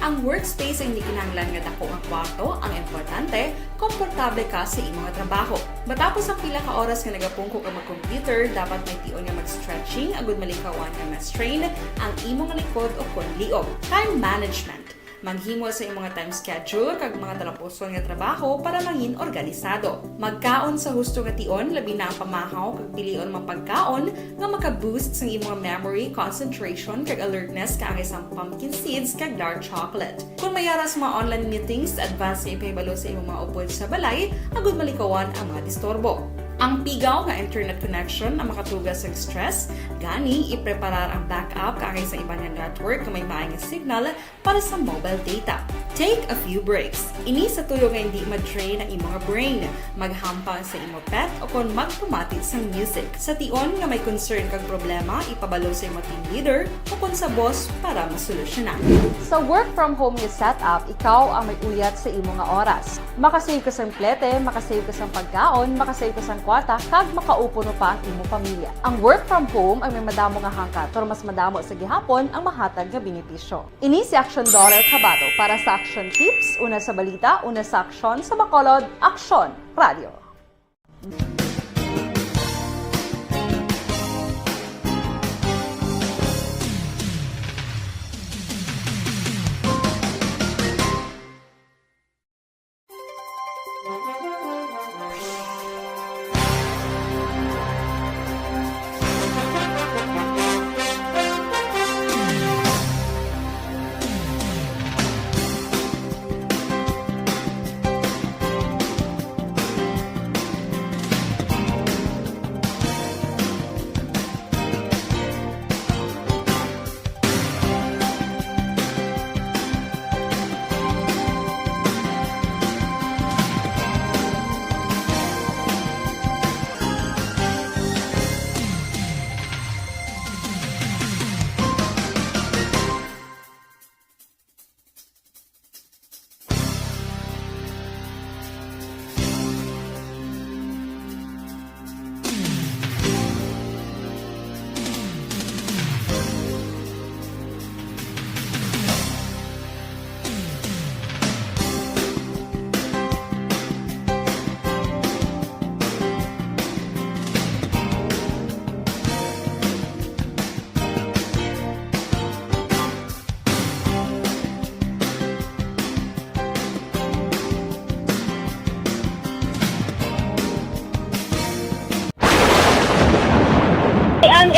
Ang workspace ay hindi kinahanglan nga dako nga kwarto, ang importante, komportable ka sa imong trabaho. Matapos ang pila ka oras nga nagapungko ka mag-computer, dapat may tion nga mag-stretching agud malikawan nga ma-strain ang imong likod o konliog. Time management. Maghimo sa imong time schedule kag mga talapuson nga trabaho para mangin organisado. Magkaon sa husto nga tion, labi na ang pamahaw kag pilion mga pagkaon nga maka-boost sa imong memory, concentration kag alertness kaagay sa pumpkin seeds kag dark chocolate. Kung mayara sa mga online meetings, advance nga ipahibalo sa imong mga upod sa balay, agud malikawan ang mga disturbo. Ang pigaw nga internet connection ang makatugas sa stress, gani ipreparar ang backup kaagay sa ibang network na may maayong signal para sa mobile data. Take a few breaks. Ini sa tuyo nga hindi ma-drain ang imong brain, maghampang sa imong pet o kung magpumati sa music. Sa tion nga may concern kag problema, ipabalo sa imong team leader o kung sa boss para masolusyonan. Sa work from home nga setup, ikaw ang may uyat sa imong nga oras. Makasave ka sa plete, makasave ka sa pagkaon, makasave ka sa kwarta, kag makaupo no pa ang imong pamilya. Ang work from home ay may madamo nga hangkat, pero mas madamo sa gihapon ang mahatag nga benepisyo. Ini si Action Dollar Cabato para sa Action Tips, una sa balita, una sa aksyon sa Bacolod, Aksyon Radio.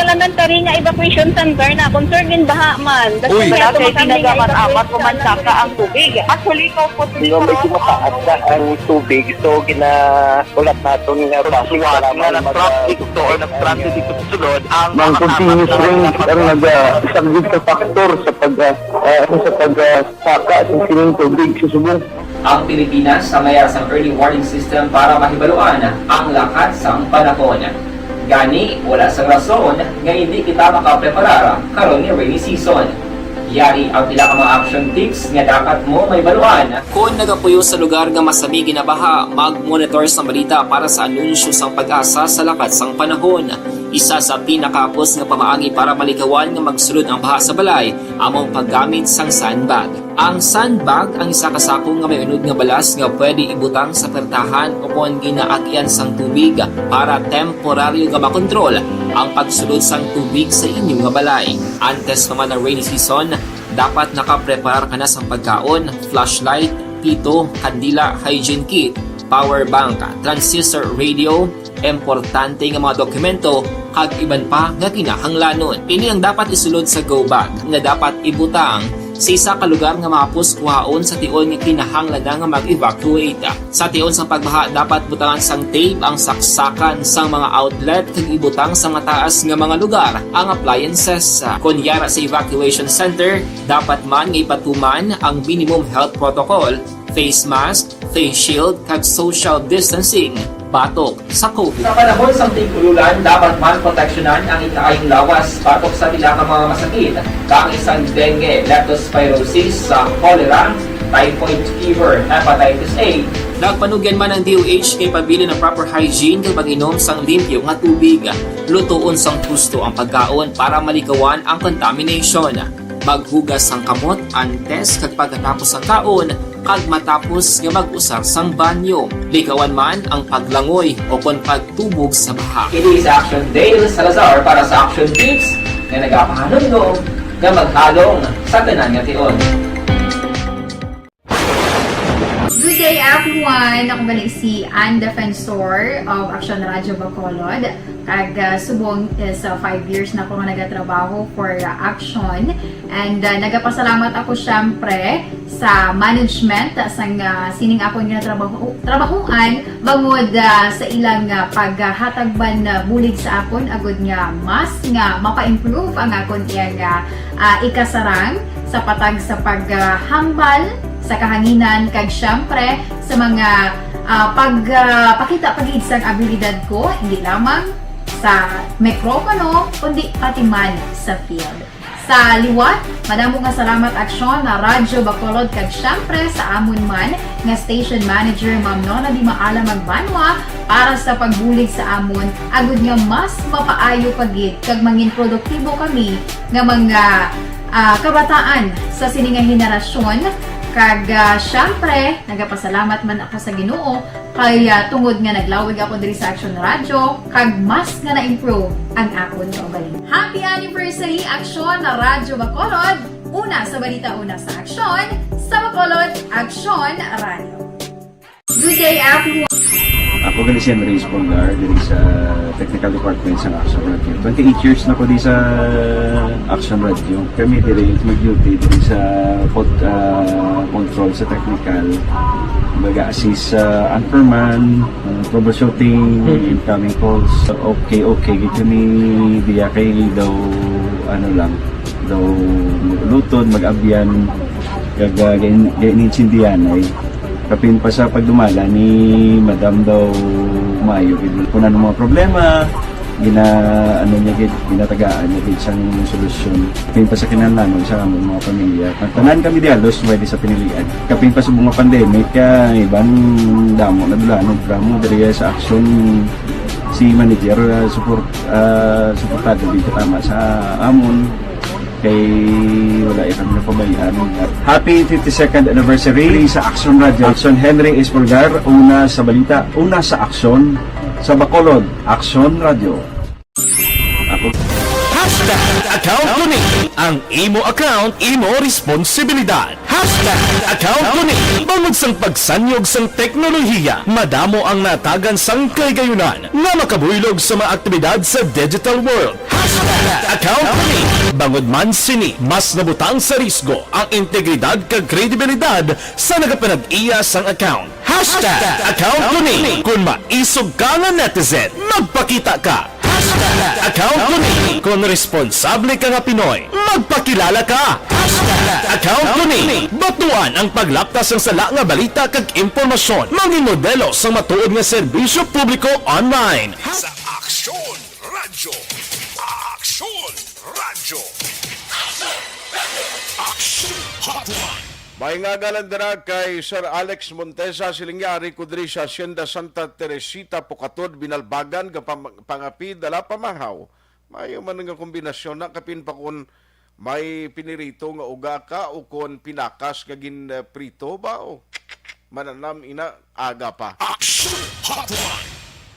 elementary nga evacuation center na concern din baha man. Uy. Kaya tinagaman apat kumansaka ang tubig. Actually, ko po Di ba medyo mataas na ang tubig, so ginaulat natin nga pasiwala na nag-traffic to or nag-transit dito sa sulod ang continuous rain ang nag-sagbit sa factor sa pagsaka ng sining tubig sa subong. Ang Pilipinas sa mayas ang early warning system para mahibaluan ang lakas sang panahon. Gani, wala sa rason nga hindi kita makapreparar karon ni rainy season. Yari ang pila ka mga action tips nga dapat mo may baluan. Kung nagapuyo sa lugar nga masabi ginabaha, mag-monitor sa balita para sa anunsyo sang pag-asa sa lakas sang panahon. Isa sa pinakapos nga pamaagi para malikawan nga magsulod ang baha sa balay, among paggamit sang sandbag. Ang sandbag ang isa kasakong nga may unod nga balas nga pwede ibutang sa pertahan upon ginaagyan sang tubig para temporaryo nga makontrol ang pagsulod sang tubig sa inyong nga balay. Antes naman ng rainy season, dapat nakapreparar ka na sa pagkaon, flashlight, pito, kandila, hygiene kit, power bank, transistor radio, importante nga mga dokumento, kag iban pa nga kinahanglanon. Ini ang dapat isulod sa go bag nga dapat ibutang sa isa ka lugar nga mapus kuhaon sa tion nga kinahanglan nga mag-evacuate. Sa tion sa pagbaha dapat butangan sang tape ang saksakan sang mga outlet kag ibutang sa mataas nga mga lugar ang appliances. Kunyara sa evacuation center, dapat man nga ipatuman ang minimum health protocol, face mask, face shield kag social distancing batok sa COVID. Sa panahon sa tigululan, dapat man proteksyonan ang ikaayong lawas batok sa pila ka mga masakit, kang isang dengue, leptospirosis, cholera, typhoid fever, hepatitis A. Nagpanugyan man ang DOH kay pabili ng proper hygiene kay pag-inom sang limpyo nga tubig. Lutuon sang husto ang pagkaon para malikawan ang contamination. Maghugas sang kamot antes kag pagkatapos ang kaon kag matapos nga mag-usar sang banyo. Likawan man ang paglangoy o kon pagtubog sa baha. It is Action Dale Salazar para sa Action Tips nga nagapahanong nga maghalong sa tanan nga tion. Good day everyone! Ako balik si Ann Defensor of Action Radio Bacolod. Kag subong sa 5 years na ako nga nagatrabaho for Action. And nagapasalamat ako syempre sa management sang sining ako nga trabahuan bangod sa ilang paghatagban bulig sa akon agud nga mas nga mapa-improve ang akon iyang ikasarang sa patag sa paghambal sa kahanginan kag syempre sa mga pagpakita pagid sang abilidad ko hindi lamang sa mikropono kundi pati man sa field. Sa liwat, madamo nga salamat Aksyon na Radyo Bacolod kag syempre sa amon man nga station manager Ma'am Nona Di Maala Magbanwa para sa pagbulig sa amon agud nga mas mapaayo pagid kag mangin produktibo kami nga mga kabataan sa sininga henerasyon. Kag syempre, nagapasalamat man ako sa Ginoo kay tungod nga naglawig ako diri sa Action Radio kag mas nga na-improve ang akon kaugaling. Happy anniversary Action na Radyo Bacolod! Una sa balita, una sa Action, sa Bacolod, Action Radio. Good day everyone! Ako gali si Enrique Polgar diri sa Technical Department sa Action Radio. 28 years na ko di sa Action Radio. Kami diri mag-duty diri sa control sa technical. Mag-assist sa anchorman, troubleshooting, incoming calls. Okay. Gito ni diya kay daw daw lutod, mag-abyan, ganinsindihan ay kapin pa sa pagdumala ni Madam daw Mayo kung ano mga problema ginatagaan niya gid sang solusyon kapin pa sa kinahanglan sa among mga pamilya tanan kami dialos pwede sa pinilian kapin pa sa mga pandemic ibang damo na dulanon programo diri sa Action si manager suportado dito tama sa amon kay wala kami napabayaan. Happy 52nd anniversary sa Action Radio. Action Henry Espolgar, una sa balita, una sa Action, sa Bacolod, Action Radio. Ako. Account Ang imo account, imo responsibilidad. #account ko ni. Bangod sang pagsanyog sang teknolohiya, madamo ang natagan sang kaygayunan nga makabuylog sa mga aktibidad sa digital world. #account ko ni. Bangod man sini, mas nabutang sa risgo ang integridad kag kredibilidad sa nagapanag-iya sang account. #account ko ni. Kung maisog ka nga netizen, magpakita ka. #account ko ni. Kung responsable ka nga Pinoy, magpakilala ka. #account ko ni. Batuan ang paglaptas ng sala nga balita kag impormasyon. Maging modelo sa matuod nga serbisyo publiko online. Sa Aksyon Radyo. Aksyon Radyo. Aksyon Hotline. May nga galandara kay Sir Alex Montesa silingyari kudri sa Hacienda Santa Teresita Pocatod Binalbagan ga pangapi dala pamahaw. Mayo man nga kombinasyon na kapin pa kun may pinirito nga uga ka o kon pinakas nga gin prito ba o mananam ina aga pa. Aksyon Hotline.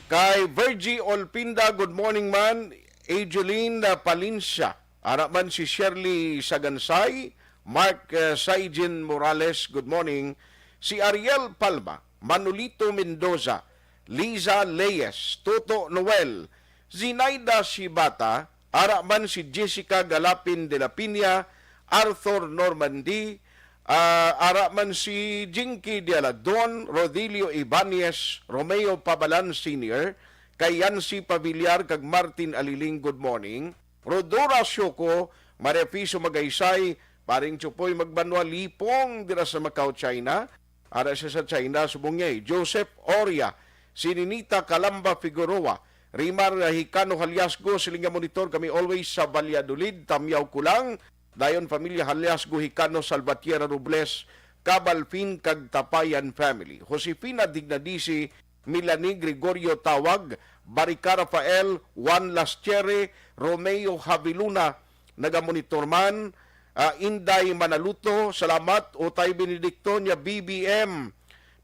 Kay Virgie Olpinda, good morning man. Angeline Palinsya. Ara man si Shirley Sagansay. Mark Saijin Morales, good morning. Si Ariel Palma, Manolito Mendoza, Liza Leyes, Toto Noel, Zinaida Shibata, ara man si Jessica Galapin de la Piña, Arthur Normandy, ara man si Jinky de Aladon, Rodilio Ibanez, Romeo Pabalan Sr., kay Yancy Pavillar kag Martin Aliling, good morning. Rodora Syoko, Maria Piso Magaysay, paring Chupoy Magbanwa Lipong dira sa Macau, China. Ara siya sa China, subungay. Joseph Oria, Sininita Calamba Figueroa, Rimar Hicano Haliasgo, Silinga Monitor, kami always sa Valladolid, Tamyaw Kulang, dayon pamilya Haliasgo, Hicano, Salvatierra Robles, Cabalpin, kag Tapayan family. Josefina Dignadisi, Milani Gregorio Tawag, Barica Rafael, Juan Laschiere, Romeo Haviluna, nagamonitor man, Inday Manaluto, salamat. Otay Benedicto niya BBM.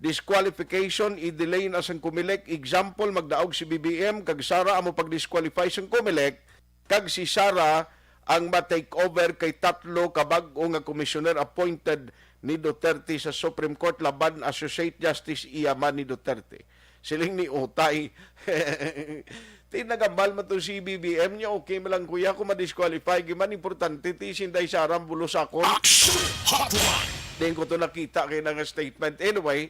Disqualification, i-delay na sang Comelec. Example, magdaog si BBM, kag Sara amo pag-disqualify sang Comelec, kag si Sara ang ma-take over kay tatlo kabag-o nga commissioner appointed ni Duterte sa Supreme Court laban Associate Justice Iyaman ni Duterte. Siling ni Otay. Tinagambal man to si BBM niya, okay mo lang kuya, kung ma-disqualify, giman importante, tisinday sarang bulos ako. Action Hotline. Din ko to nakita kay nga statement. Anyway,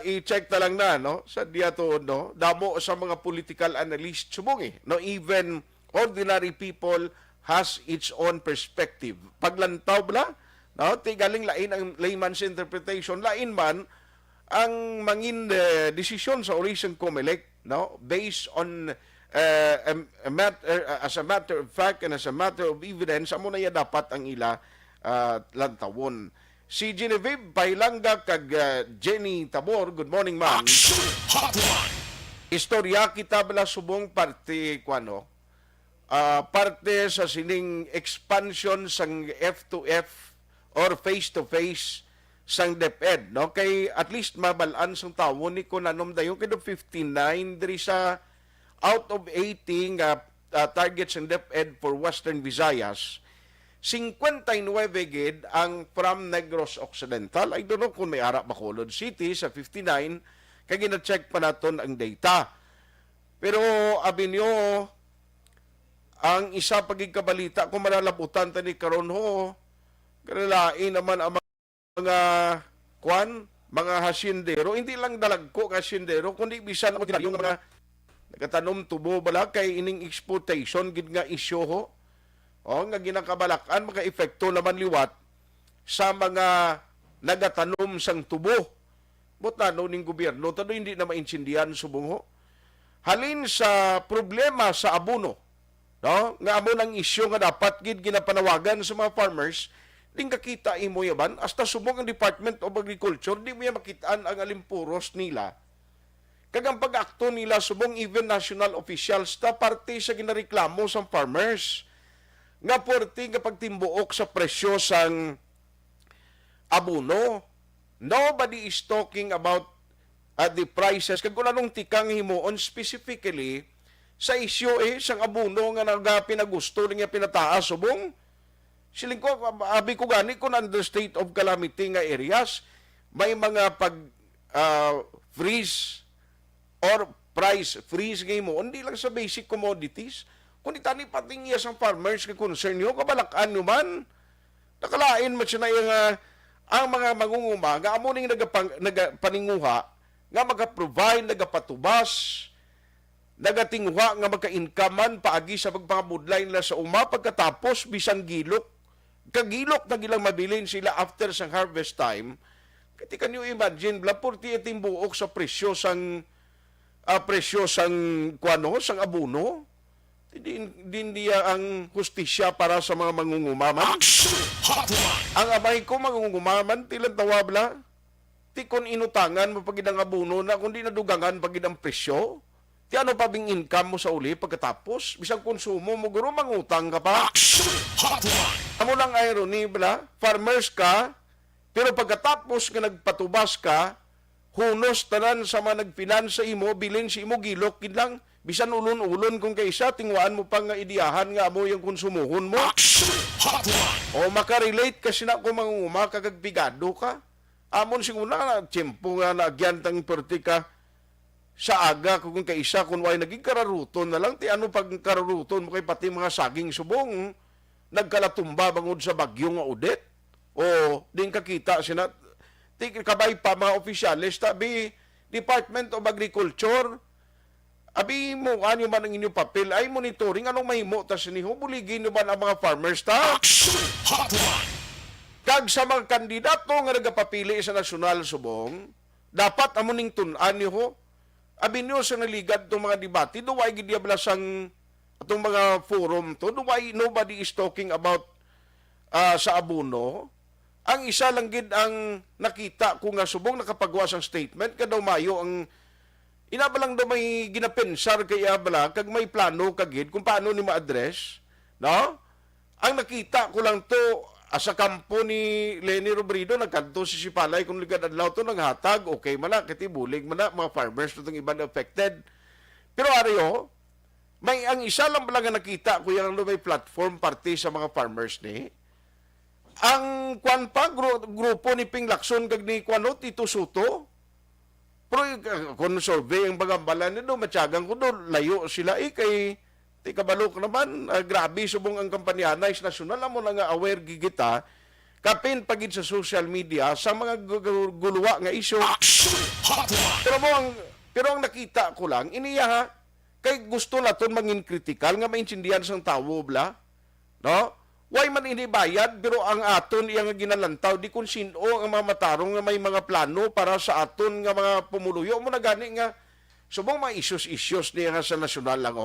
i-check na lang na, no? Sa diya to, no? Damo sa mga political analysts, subungi, no? Even ordinary people has its own perspective. Paglantaw bala, no? Tigaling lain ang layman's interpretation, lain man, ang mangin desisyon sa Operation Comelec, no? Based on as a matter of fact and as a matter of evidence, amo na ya dapat ang ila lantawon. Si Genevieve Pailanga kag Jenny Tabor, good morning ma'am. Istorya kita bala subong parte kwano, parte sa sining expansion sang F2F or face-to-face sang DepEd, no? Kay at least mabalaan sang tawo ni ko nanom dayon kay 59 diri sa out of 18 targets ng DepEd for Western Visayas, 59 gid ang from Negros Occidental. I don't know kung may ara Bacolod City sa 59, kaya gina-check pa naton ang data. Pero abinyo, ang isa pagigkabalita, kung malalabutan ta ni karon ho, kanalain naman ang mga mga hasyendero, hindi lang dalagko nga hasyendero, kundi bisan mo yung mga nagatanom tubo bala kay ining exploitation gid nga isyo ho. O nga ginakabalakan mga epekto naman liwat sa mga nagatanom sang tubo. Botano ning gobyerno tado hindi na maintindihan subong ho. Halin sa problema sa abono, no? Nga amo nang isyo nga dapat gid ginapanawagan sa mga farmers, ding kakita imo yaban hasta subong ang Department of Agriculture di mo ya makitaan ang alimpuros nila. Kagang pag-akto nila subong even national officials ta parte sa ginareklamo sa farmers. Nga porti nga pagtimbuok sa presyo sang abono. Nobody is talking about the prices. Kag nung tikang himuon specifically sa isyo sang abono nga pinag-gusto nga pinataas subong Siling ko, abi ko gani kung under state of calamity nga areas, may mga freeze or price freeze game mo, hindi lang sa basic commodities, kundi tani pating iya sa farmers nga concern nyo, kabalakan nyo man, nakalain mo siya na yung ang mga mangunguma, nga amo ning nagapaninguha, nga magka-provide, nagapatubas, nagatinguha, nga magka-income man, paagi sa pagpangabudlay nila sa uma, pagkatapos, bisang gilok, kagilok na gilang mabilin sila after sa harvest time. Kati can you imagine, blapurti iting buok sa presyo sang kuano, sang abono, hindi ang hustisya para sa mga mangungumaman. Ang abay ko mangungumaman, tilang tawabla, ti kon inutangan mo pagid ang abono na kundi nadugangan pagid ang presyo. Ti ano pa bing income mo sa uli pagkatapos? Bisang konsumo mo, guro mangutang ka pa. Amo lang irony, bala, farmers ka, pero pagkatapos nga nagpatubas ka, hunos tanan sa mga nagfinansa imo, bilin si imo gilok lang, bisan ulon-ulon kung kaysa, tingwaan mo pang nga idiyahan nga mo yung konsumuhon mo. O makarelate kasi na kung mangunguma, kagagpigado ka. Amon siguna na, tiyempo nga nagyantang perti ka sa aga kung kaysa, kung way naging kararuton na lang, ti ano pag kararuton mo kay pati mga saging subong, nagkalatumba bangod sa bagyo nga udet. O din kakita sina, ti kabay pa mga opisyalis, tabi Department of Agriculture, abi mo, ano man ang inyong papel, ay monitoring, anong mahimo, tas niho, buligin nyo ba ang mga farmers, ta? Kag sa mga kandidato nga nagapapili sa nasyonal subong, dapat amuning tunan niyo, abi nyo sa naligad itong mga debate, duway gidiablas ang itong mga forum to, duway nobody is talking about sa abono. Ang isa lang gid ang nakita ko nga subong nakapagawa sang statement, kadaw mayo ang inabalang daw may ginapensar kay abala kag may plano kagid kung paano ni ma-address, no? Ang nakita ko lang to sa kampo ni Leni Robredo, nagkanto si Sipalay kung ligad adlaw to naghatag, okay man na, kiti bulig man na mga farmers to ibang affected. Pero ariyo, may ang isa lang pala nga nakita ko yung may platform party sa mga farmers ni. Ang kwan pa grupo ni Ping Lacson kag ni Kuano Tito Soto, pero kung survey ang bagambalan nito, matyagang ko doon, layo sila kay ti kabalok naman, grabe subong ang kampanyanay sa nasyonal, mo na nga aware gigita, kapin pagid sa social media sa mga guluwa nga isyo. Pero ang nakita ko lang, iniya ha, kay gusto naton mangin kritikal nga maintindihan sang tawo bla, no? Why man inibayad, pero ang aton iya nga ginalantaw, di kung sino ang mga matarong nga may mga plano para sa aton nga mga pumuluyo. Mo na gani nga, subong mga issues niya nga sa nasyonal lang,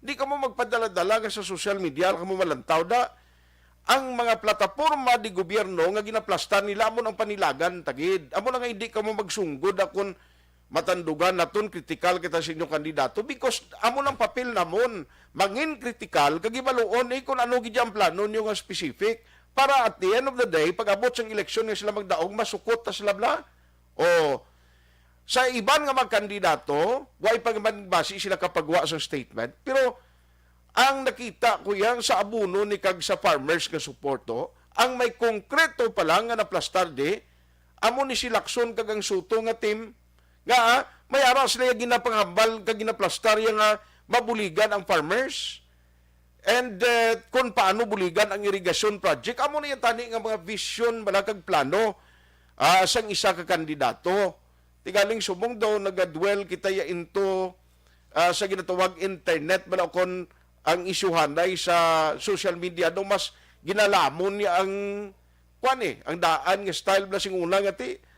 Di ka mo magpadala-dala nga sa social media, ka mo malantaw da. Ang mga plataforma di gobyerno nga ginaplastan nila, amo ang panilagan, tagid. Amo na nga hindi ka mo magsunggod akong matandugan naton kritikal kita sa inyong kandidato because amo ng papel namon mangin kritikal kagibaluon kung ano gid ang plano niyo nga specific para at the end of the day pag abot sang eleksyon nga sila magdaog masukot ta sila bla o sa iban nga magkandidato way pag base sila kapagwa sa statement pero ang nakita ko yan sa abuno ni kag sa farmers nga suporto ang may konkreto pa lang nga naplastar di amo ni si Lacson kag ang Soto nga team nga may aras sila ginapanghambal kag ginaplastar nga mabuligan ang farmers and kung paano buligan ang irrigation project amo na yung tani nga mga vision balakag plano sang isa ka kandidato tigaling subong daw nagadwell kita ya into sa ginatawag internet bala kon ang isyuhanay sa social media daw mas ginalamon niya ang ang daan nga style bla sing una nga ti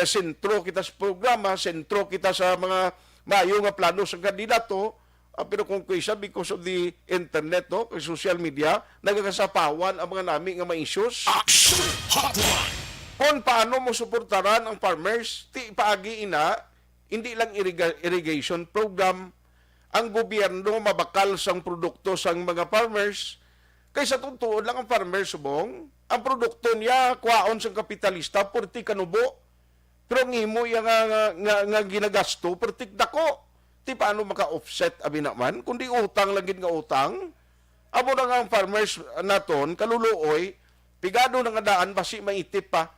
sentro kita sa programa, sentro kita sa mga mayo nga plano sa kandidato, pero kung kaysa because of the internet, social media, nagkakasapawan ang mga nami nga ma-issues. Kung paano mo suportaran ang farmers, ti paagi ina, hindi lang irrigation program, ang gobyerno mabakal sang produkto sang mga farmers, kaysa tuntuon lang ang farmers subong, ang produkto niya, kwaon sang kapitalista, purti kanubo, pero ngimo yung nga ginagasto, pertik dako. Ti paano maka-offset abi naman? Kundi utang lang nga utang. Amo na nga ang farmers naton, kaluluoy, pigado na nga daan, basi maitip pa,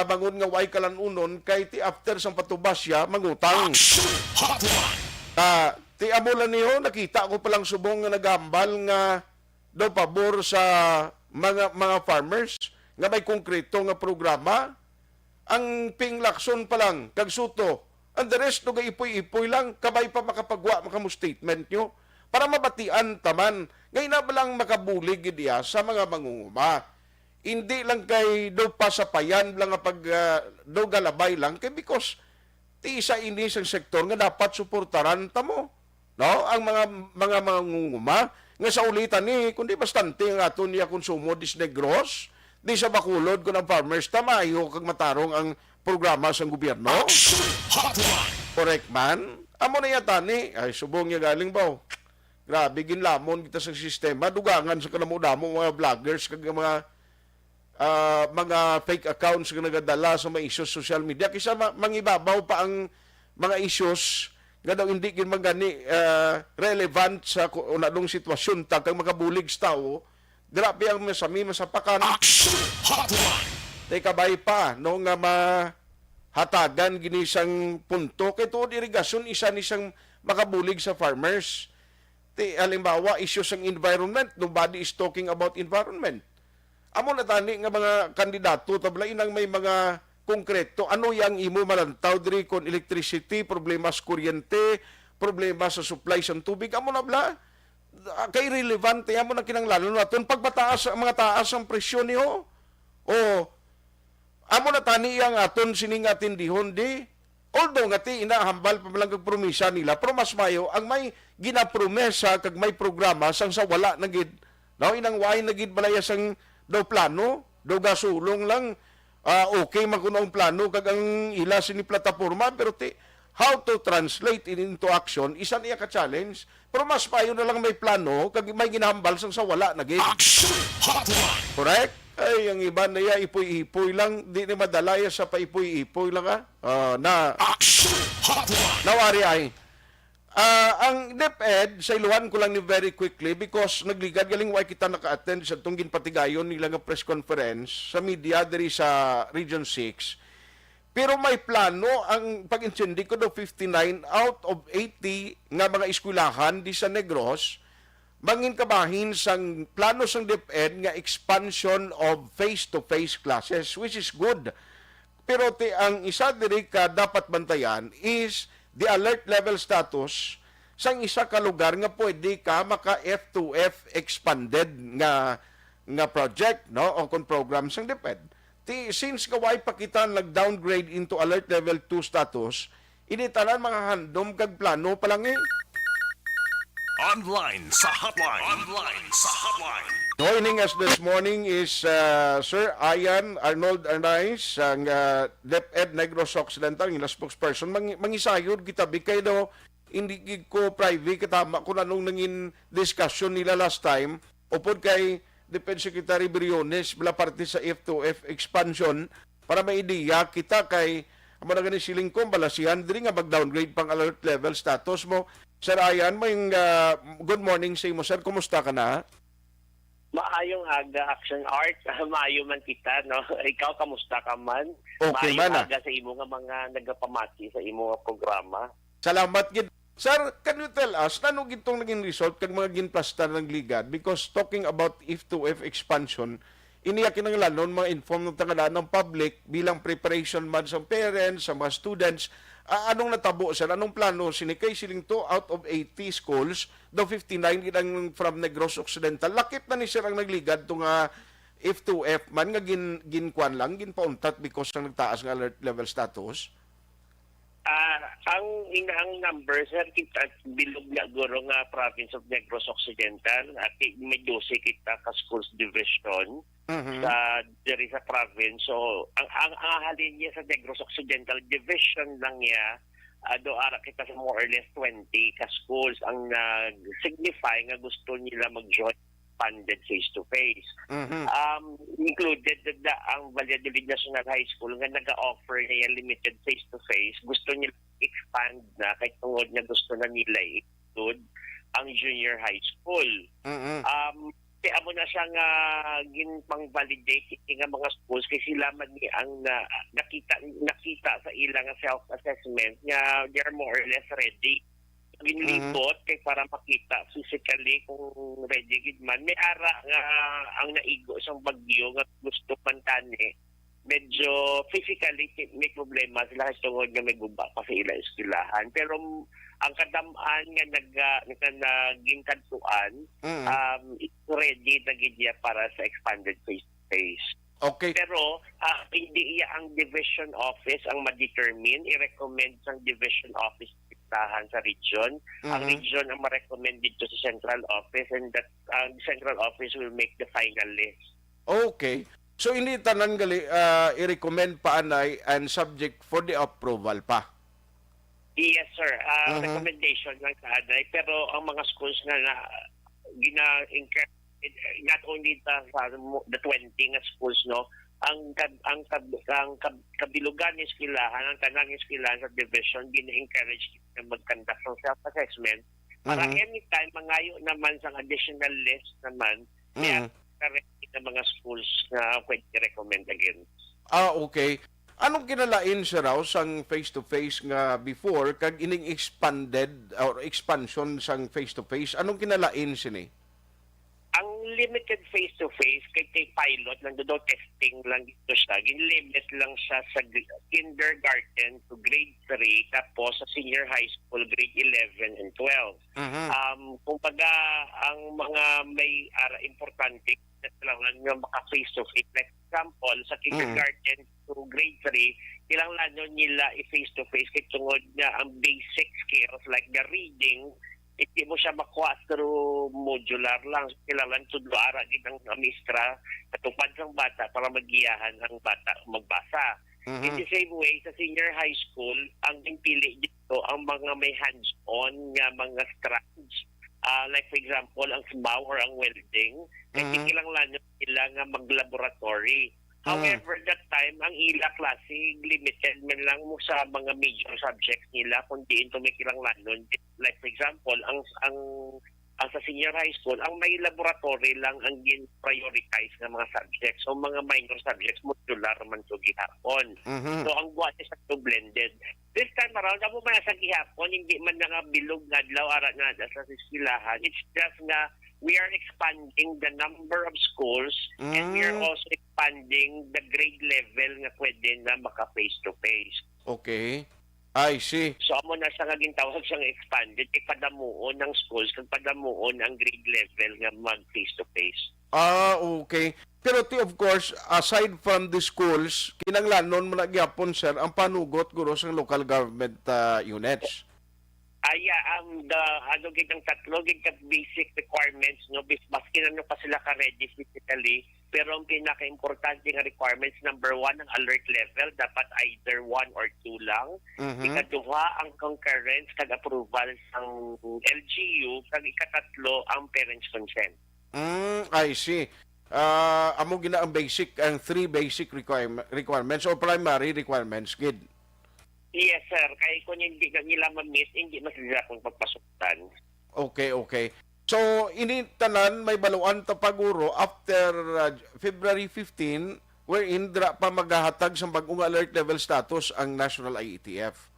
bangon nga way kalanunon, kay ti after sang patubas siya, mangutang. Ti amo lang niyo, nakita ko palang subong nga nagambal nga daw pabor sa mga farmers, nga may konkreto nga programa, ang pinglakson pa lang, kag suto, ang the rest no ipoy-ipoy lang, kabay pa makapagwa makamo statement nyo, para mabatian taman, ngayon na ba lang makabulig diya sa mga mangunguma. Hindi lang kay do pasapayan lang pag do galabay lang, kay because ti isa ini sang sektor nga dapat suportaran tamo. No? Ang mga mangunguma, nga sa ulitan ni, kundi bastante ang aton niya konsumo dis negros, di sa Bacolod kung ang farmers tamayo kag matarong ang programa sa gobyerno. Correct man. Amo na yata ni, ay subong niya galing ba? Grabe, ginlamon kita sa sistema, dugangan sa kanamo-damo mga vloggers kag mga fake accounts nga nagadala sa mga issues social media. Kisa mangibabaw pa ang mga issues nga daw hindi gin magani relevant sa unadong sitwasyon kag makabulig sa tao. Grabe ang masami masapakan. Tay kabay pa no nga mahatagan ginisang punto kay tuod irigasyon isa ni siyang makabulig sa farmers. Ti halimbawa issues ng environment, nobody is talking about environment. Amo na tani nga mga kandidato tablain ang may mga konkreto ano yang imo malantaw diri kon electricity, problema sa kuryente, problema sa supply sa tubig, amo na bla kay relevante amo na kinahanglan naton pagbataas ang mga taas ang presyo niyo. O amo na tani yang aton sining atindihon di. Although nga ti inahambal pa lang kag promisa nila, pero mas mayo ang may ginapromesa kag may programa sang sa wala na gid. No, inang way na gid balaya sang daw plano, daw gasulong lang. Okay man kuno ang plano kag ang ila sini plataporma, pero ti how to translate it into action isa niya ka challenge. Pero mas mayo na lang may plano kag may ginahambal sang sa wala na gid. Correct? Ay, ang iba na ya, ipoy-ipoy lang. Di na madalaya sa paipoy-ipoy lang nawari ay. Ang DepEd, sa iluhan ko lang ni very quickly because nagligad galing why kita naka-attend sa itong ginpatigayon nila nga press conference sa media diri sa Region 6. Pero may plano, ang pag-intindi ko do 59 out of 80 nga mga eskwelahan di sa Negros, mangin kabahin sang plano sang DepEd nga expansion of face-to-face classes, which is good. Pero ang isa diri ka dapat bantayan is the alert level status sang isa ka lugar nga pwede ka maka F2F expanded nga project no o kon program sang DepEd. Since kaway pa kita nag-downgrade into alert level 2 status, initanan mga handom kag plano pa lang Online sa hotline. Joining us this morning is Sir Ian Arnold Arnaiz, ang DepEd Negros Occidental, yung spokesperson. Mangisayod kita, bikay daw, hindi ko private, katama kung anong nangin discussion nila last time, upod kay Defense Secretary Briones, bila parte sa F2F expansion, para may ideya kita kay, amo na ganin siling ko, balasihan, diri nga mag-downgrade pang alert level status mo. Sir Ian, good morning sa imo, sir. Kumusta ka na? Maayong aga, Action Art. Maayo man kita, no? Ikaw, kamusta ka man? Okay maayong man aga sa imo nga mga nagapamati sa imo nga programa. Salamat, gid. Sir, can you tell us, ano gitong naging result kag mga ginplasta ng ligad? Because talking about F2F expansion, iniya kinanglanon mga inform ng tangalan ng public bilang preparation man sa parents, sa mga students. Anong natabo sir? Anong plano? Sinikay siling to out of 80 schools, daw 59 ilang from Negros Occidental. Lakip na ni sir ang nagligad to nga F2F man nga ginkuan lang, ginpauntat because ng nagtaas nga alert level status. Ang number, sir, kita bilog na guro nga province of Negros Occidental at may 12 kita ka schools division sa diri sa province. So, ang halin niya sa Negros Occidental division lang niya, do ara kita sa more or less 20 ka schools ang signify nga gusto nila mag-join funded face-to-face. Included ang Valladolid National High School nga nag-offer niya limited face-to-face. Gusto nila expand na kahit tungod na gusto na nila i-include ang junior high school. Kaya mo na siya nga ginpang-validate nga mga schools kasi sila man ni ang nakita sa ilang self-assessment nga they are more or less ready. Ginlibot kay para makita physically kung ready gid man. May ara nga ang naigo isang bagyo nga gusto pantani. Medyo physically may problema sila kasi tungod nga may guba pa sa ilang eskwelahan. Pero ang kadamaan nga naging kantuan, it's ready na gidya para sa expanded face-to-face. Okay. Pero hindi iya ang division office ang ma-determine. I-recommend sa division office sa region. Ang region ang ma-recommend dito sa central office and that central office will make the final list. Okay. So ini tanan gali i-recommend pa anay and subject for the approval pa. Yes, sir. Recommendation lang sa aday. Pero ang mga schools na gina-encourage, not only the 20 nga schools, no, ang kabilugan ng eskwelahan, ang tanang eskwelahan sa division, gina-encourage na mag-conduct ng self-assessment. Para anytime, mangayo naman sa additional list naman, may correct ng mga schools na pwede recommend again. Okay. Anong kinalain siya raw sang face-to-face nga before kag ining expanded or expansion sang face-to-face? Anong kinalain siya ni? Ang limited face-to-face kay pilot lang do testing lang dito siya. Ginlimit lang siya sa kindergarten to grade 3 tapos sa senior high school grade 11 and 12. Kung baga ang mga may importante lang nga maka face-to-face. Like example, sa kindergarten to grade 3, kailangan nila i-face-to-face kay tungod na ang basic skills like the reading, hindi mo siya makuha through modular lang. Kailangan tudloara ang amistra katupad ng bata para magiyahan ang bata magbasa. In the same way, sa senior high school, ang pili dito ang mga may hands-on nga mga strands. Like for example, ang SMAW or ang welding, kasi kailangan nila nga mag-laboratory. However, that time, ang ila klase, limited man lang mo sa mga major subjects nila, kundi ito may kilanglanon. Like for example, ang sa senior high school, ang may laboratory lang ang gin-prioritize ng mga subjects. So, mga minor subjects, modular man ito gihapon. So, ang buwan is ito blended. This time around, ako man sa gihapon, hindi man nga bilog nga adlaw ara nga sa silahan. It's just nga we are expanding the number of schools and we are also expanding the grade level nga pwede na maka face-to-face. Okay. I see. So amo na sa naging tawag siyang expanded, padamuon ng schools kag padamuon ang grade level nga mag face-to-face. Okay. Pero of course, aside from the schools, kinanglanon mo na gyapon sir ang panugot guro sa local government units. Gid ang tatlo gid ka basic requirements no maski na pa sila ka ready physically, pero ang pinaka-importante nga requirements, number 1 ang alert level dapat either 1 or 2 lang. Ikaduha ang concurrence kag approval sang LGU kag ikatatlo ang parents consent. I see. Amo gina ang basic, ang 3 basic requirements or primary requirements gid. Yes, sir. Kaya kung hindi nila ma-miss, hindi masila kung pagpasukan. Okay. So, ini tanan may baluan ta paguro after February 15 wherein dra pa maghahatag sa bagong alert level status ang National IETF.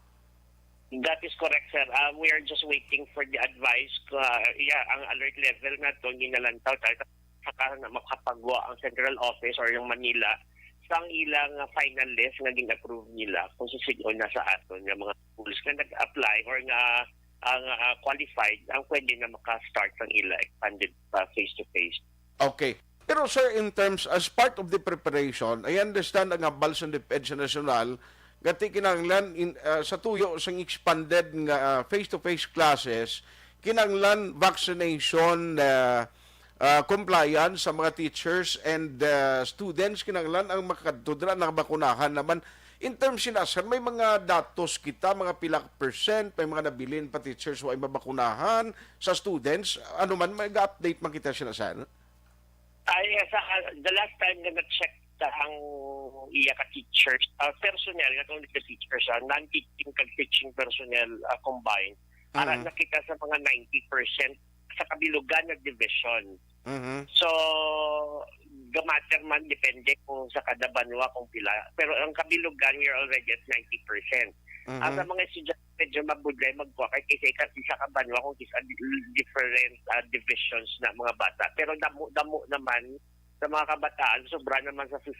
That is correct, sir. We are just waiting for the advice. Ang alert level na ito, ginalantaw tayo saka na makapagwa ang central office or yung Manila sang ilang final list nga ging-approve nila kung susunod na sa aton nga mga schools na nag-apply or nga ang qualified ang pwede na maka-start ng ila expanded face-to-face. Okay. Pero sir, in terms, as part of the preparation, I understand ang abal sa EDSA National gati kinahanglan sa tuyo sang expanded nga face-to-face classes, kinahanglan vaccination compliance sa mga teachers and students, kinahanglan ang makadudra ng bakunahan naman. In terms sinasar, may mga datos kita, mga pilak percent, may mga nabilin pa teachers o ay mabakunahan sa students. Ano man, may update makita sinasar? The last time na na-check ang iya ka teachers, personnel, not only the teachers, non-teaching kag teaching personnel combined, Para nakita sa mga 90% sa kabilugan na division. So, gamater man, depende kung sa kada banwa kung pila. Pero ang kabilugan, we are already at 90%. Ang sa mga estudyante, medyo mabudlay magkuha kasi isa ka banwa kung isa different divisions na mga bata. Pero damo naman sa mga kabataan, sobra naman sa 50%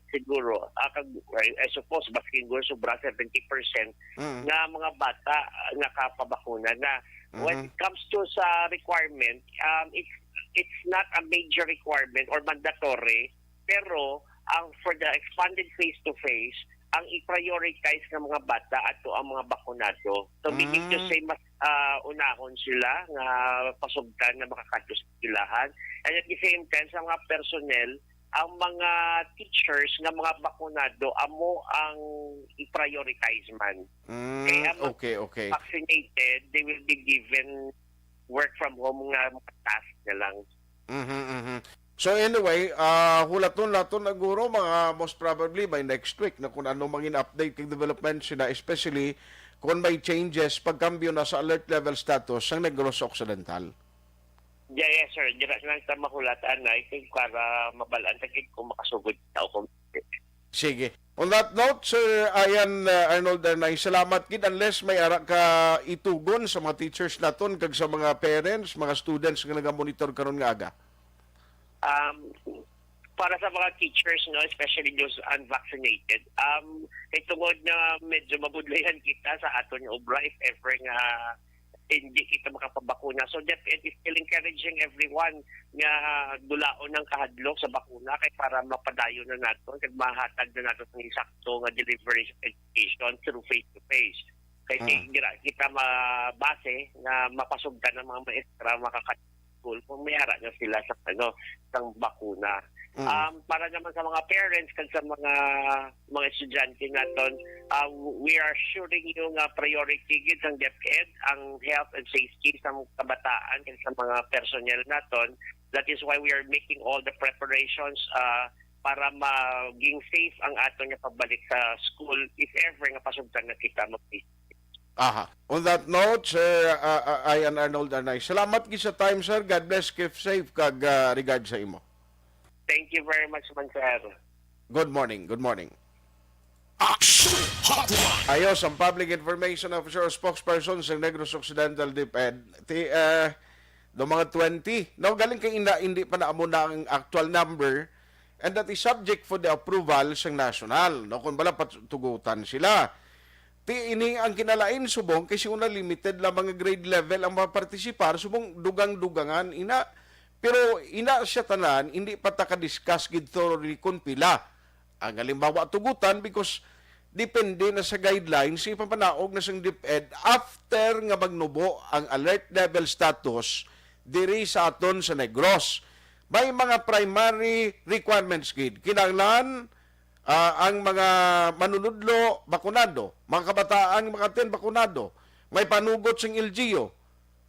siguro. I suppose, siguro sobra 70% na mga bata nakapabakuna na. When it comes to sa requirement, it's not a major requirement or mandatory, pero for the expanded face-to-face, ang i-prioritize ng mga bata ato ang mga bakunado. So, meaning to say, mas unahon sila nga pasugtan na makakato sa pilahan. And at the same time, sa mga personnel, ang mga teachers nga mga bakunado, amo ang i-prioritize man. Kaya Okay. vaccinated, they will be given work from home nga mga task na lang. So anyway, hulaton na guro mga most probably by next week na kung ano mangin update kay development sila, especially kung may changes pagkambyo na sa alert level status sa Negros Occidental. Yes, sir. Dira lang ta mahulatan na ito para mabalaan tagid kung makasugod tao kung Sige. On that note, Sir Ayan Arnold Arnay, salamat gid unless may ara ka itugon sa mga teachers naton kag sa mga parents, mga students nga naga-monitor karon nga aga. Para sa mga teachers, no, especially those unvaccinated, kay tungod na medyo mabudlayan kita sa aton nga obra if ever nga hindi kita makapabakuna. So DepEd is still encouraging everyone nga dulaon ng kahadlok sa bakuna kay para mapadayon na nato kag mahatag na nato ng sakto nga delivery of education through face-to-face. Kay kita mabase nga mapasugdan ng mga maestra makaka-school kung may ara na sila sa sang bakuna. Para naman sa mga parents kag sa mga estudyante naton, we are assuring you nga priority gid ang DepEd ang health and safety sa mga kabataan kag sa mga personnel naton. That is why we are making all the preparations para maging safe ang aton nga pagbalik sa school if ever nga pasugdan na kita On that note, Sir Ayan Arnold Arnay, salamat gid sa time, sir. God bless, keep safe kag regard sa imo. Thank you very much, man, sir. Good morning. Action Hotline. Ayos ang Public Information Officer o spokesperson sa Negros Occidental DepEd. Do mga 20. No, galing kay hindi pa naamo na ang actual number and that is subject for the approval sa national. No, kung bala patugutan sila. Ini ang kinalain subong kasi una limited lang mga grade level ang mapartisipar subong dugang-dugangan ina. Pero ina siya tanan, hindi pa ta ka-discuss gid thoroughly kung pila. Ang halimbawa tugutan because depende na sa guidelines si papanaog na sang DepEd after nga magnubo ang alert level status diri sa aton sa Negros. May mga primary requirements gid. Kinahanglan ang mga manunudlo bakunado, mga kabataan mga 10 bakunado, may panugot sing LGU.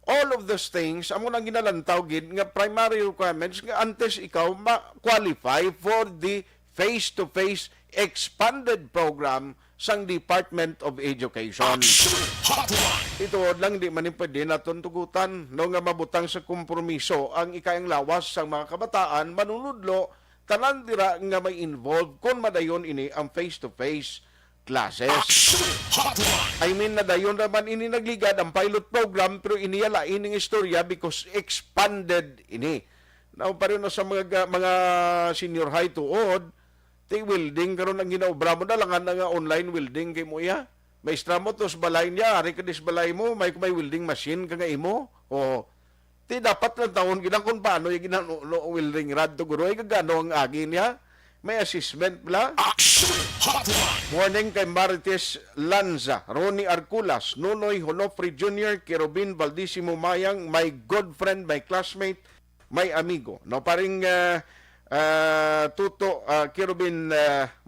All of those things, amo nang ginalantaw gid nga primary requirements nga antes ikaw ma-qualify for the face-to-face expanded program sang Department of Education. Ito lang di man pwede naton tugutan no nga mabutang sa kompromiso ang ikayang lawas sang mga kabataan manunudlo tanan dira nga may involved kon madayon ini ang face-to-face classes. I mean, nadayon naman ini nagligad ang pilot program pero iniyala ining istorya because expanded ini. Now, pareho na sa mga senior high tuod, ti welding karon ang ginaobra mo na lang nga online welding kay mo ya. May stramo tos balay niya, ari ka balay mo, may welding machine ka nga imo. O ti dapat lang taon ginang kung paano yung ginang welding rod to guro ay kagano ang agi niya. May assessment bla. Morning kay Marites Lanza, Ronnie Arculas, Nunoy Honofre Jr., Kerubin Valdisimo Mayang, my good friend, my classmate, my amigo. No, paring Tuto Kerubin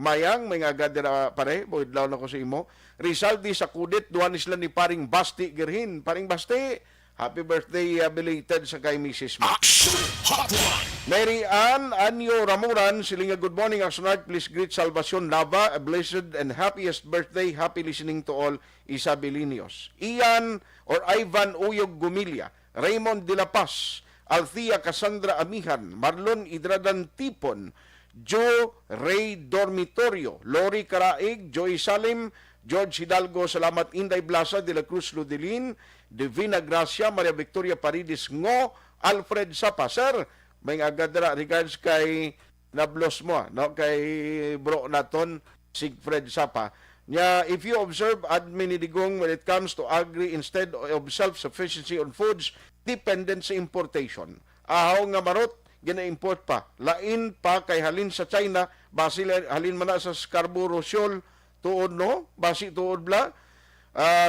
Mayang, may nga gadira pare, boydlaw na ko sa imo. Rizaldi sa Kudit, duwan isla ni paring Basti Gerhin. Paring Basti, Happy birthday belated sa kay Mrs. Mo. Action Hotline. Mary Ann Anyo Ramuran, siling nga good morning, Action Art. Please greet Salvacion Nava, a blessed and happiest birthday. Happy listening to all, Isabilinios. Ian or Ivan Uyog Gumilia, Raymond De La Paz, Althea Cassandra Amihan, Marlon Idradan Tipon, Joe Ray Dormitorio, Lori Karaig, Joy Salim, George Hidalgo, Salamat Inday Blasa, De La Cruz Ludelin, Divina Gracia, Maria Victoria Paredes Ngo, Alfred Sapa. Sir, may agadra regards kay nablos mo, no? Kay bro naton, Sigfred Sapa. Nya, if you observe, admin Digong, when it comes to agri, instead of self-sufficiency on foods, dependent sa importation. Ahaw nga marot, gina-import pa. Lain pa kay halin sa China, basi halin man na sa Scarborough Shoal, tuod no? Basi tuod bla.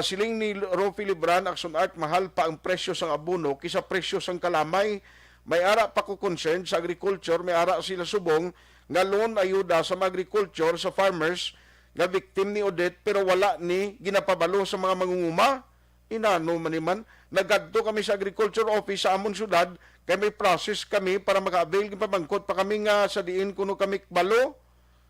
Siling ni Rofi Libran, Action Art, mahal pa ang presyo sang abono kisa presyo sang kalamay. May ara pa ko concern sa agriculture, may ara sila subong, nga loan ayuda sa agriculture, sa farmers, nga victim ni Odette, pero wala ni ginapabalo sa mga mangunguma. Inano man naman, nagadto kami sa agriculture office sa amon syudad, kay may process kami para maka-avail, pamangkot pa kami nga sa diin kuno kami balo.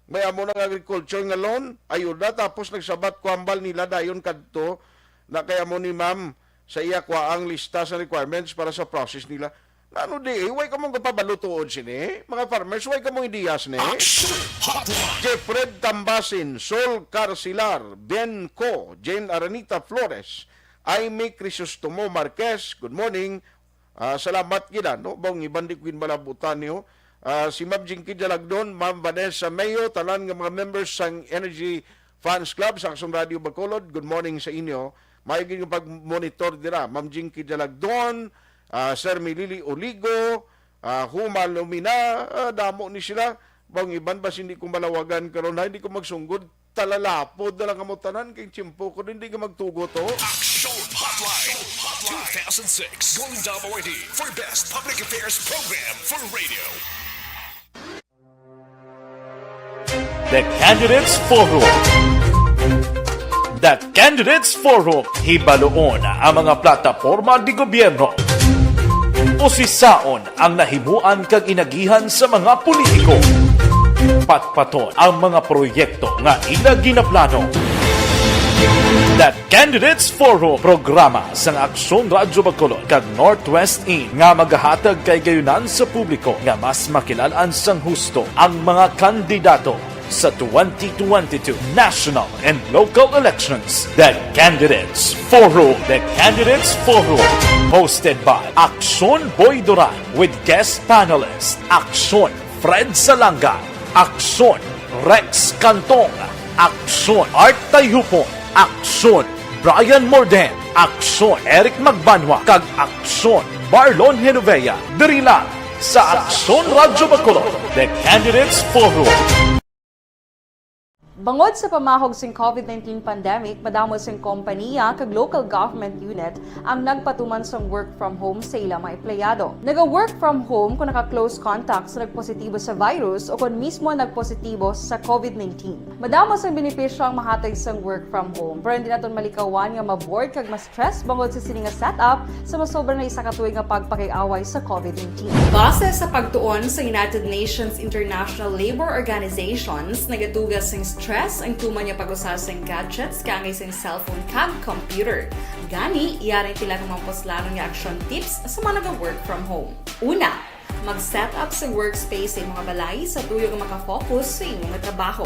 May amo ng agriculture nga loan, ayuda, tapos nagsabat kuambal nila dayon kadto, na kaya mo ni ma'am sa iya kwa ang lista sa requirements para sa process nila. Ano di, way ka mong kapabalo tuod sini? Mga farmers, way ka mong idiyas ni? Jeffred Tambasin, Sol Carcilar, Ben Co, Jane Aranita Flores, Aimee Crisostomo Marquez, good morning. Salamat gina, no? Bang ibandi ko malabutan niyo. Si Ma'am Jinky Jalagdon, Ma'am Vanessa Mayo, talan ng mga members ng Energy Fans Club sa Action Radio Bacolod, good morning sa inyo. Mayigin yung pag-monitor dira, Ma'am Jinky Jalagdon, Sir Milili Oligo, Humal Lumina, damo ni sila. Bang iban ba hindi ko malawagan karon na hindi ko magsunggod, talalapod na lang amutanan kay Chimpo ko, hindi ka magtugo to. Action Hotline 2006 Golden Dome Award for Best Public Affairs Program for Radio. The Candidates Forum. The Candidates Forum, hibaloon ang mga plataporma di gobyerno. Usisaon ang nahimuan kag inagihan sa mga politiko. Patpaton ang mga proyekto nga ila ginaplano. The Candidates Forum, programa sa Aksyon Radyo Bacolod kag Northwest In nga magahatag kay gayunan sa publiko nga mas makilalan sang husto ang mga kandidato sa 2022 national and local elections. The Candidates Forum. The Candidates Forum, hosted by Aksyon Boy Duran with guest panelist Aksyon Fred Salanga, Aksyon Rex Cantong, Aksyon Art Tayupon, Aksyon Brian Morden, Aksyon Eric Magbanwa, kag Aksyon Marlon Genovea. Diri lang sa Aksyon Radyo Bacolod. The Candidates Forum. Bangod sa pamahog sing COVID-19 pandemic, madamo sing kompanya kag local government unit ang nagpatuman sang work from home sa ilang mga empleyado. Naga-work from home kung naka-close contacts na nagpositibo sa virus o kung mismo nagpositibo sa COVID-19. Madamo sang benepisyo ang mahatag sang work from home, pero hindi naton malikawan nga ma-bored kag ma-stress bangod sa sini nga setup sa masobra na isa ka tuig nga pagpakiaway sa COVID-19. Base sa pagtuon sa United Nations International Labor Organizations, nagatugas sing stress ang tuman niya pag-usar sa gadgets kangay sa cellphone kag computer. Gani, iyaring tila ng mga poslanong nga action tips sa mga nag-work from home. Una, mag-set up sa workspace sa mga balay sa tuyo nga makafocus sa imong trabaho.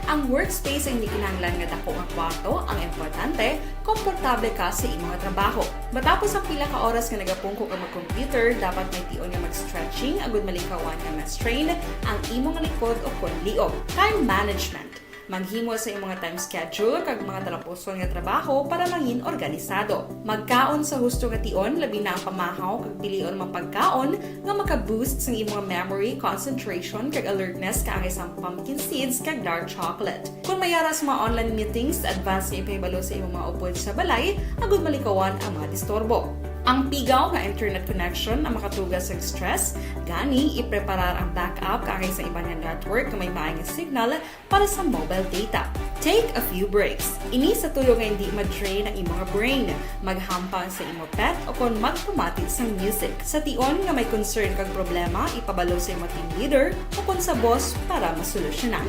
Ang workspace ay hindi kinahanglan nga dako nga kwarto, ang importante, komportable ka sa imong trabaho. Matapos ang pila ka oras nga nagapungko ka mag-computer, dapat may tion nga mag-stretching agud malikawan nga ma-strain ang imong likod o konliog. Time management. Maghimo sa imong mga time schedule kag mga talapuson nga trabaho para mangin organisado. Magkaon sa husto nga tion, labi na ang pamahaw kag pilion mga pagkaon nga maka-boost sa imong memory, concentration kag alertness kaangay sa pumpkin seeds kag dark chocolate. Kung mayara sa mga online meetings, advance nga ipahibalo sa imong mga upod sa balay, agud malikawan ang mga disturbo. Ang pigaw nga internet connection ang makatugas sa stress, gani ipreparar ang backup kaagay sa iba nga network na may maayong signal para sa mobile data. Take a few breaks. Ini sa tulong nga hindi ma-drain ang imong brain, maghampang sa imong pet o kung magpumati sa music. Sa tion nga may concern kag problema, ipabalo sa imong team leader o kung sa boss para masolusyonan.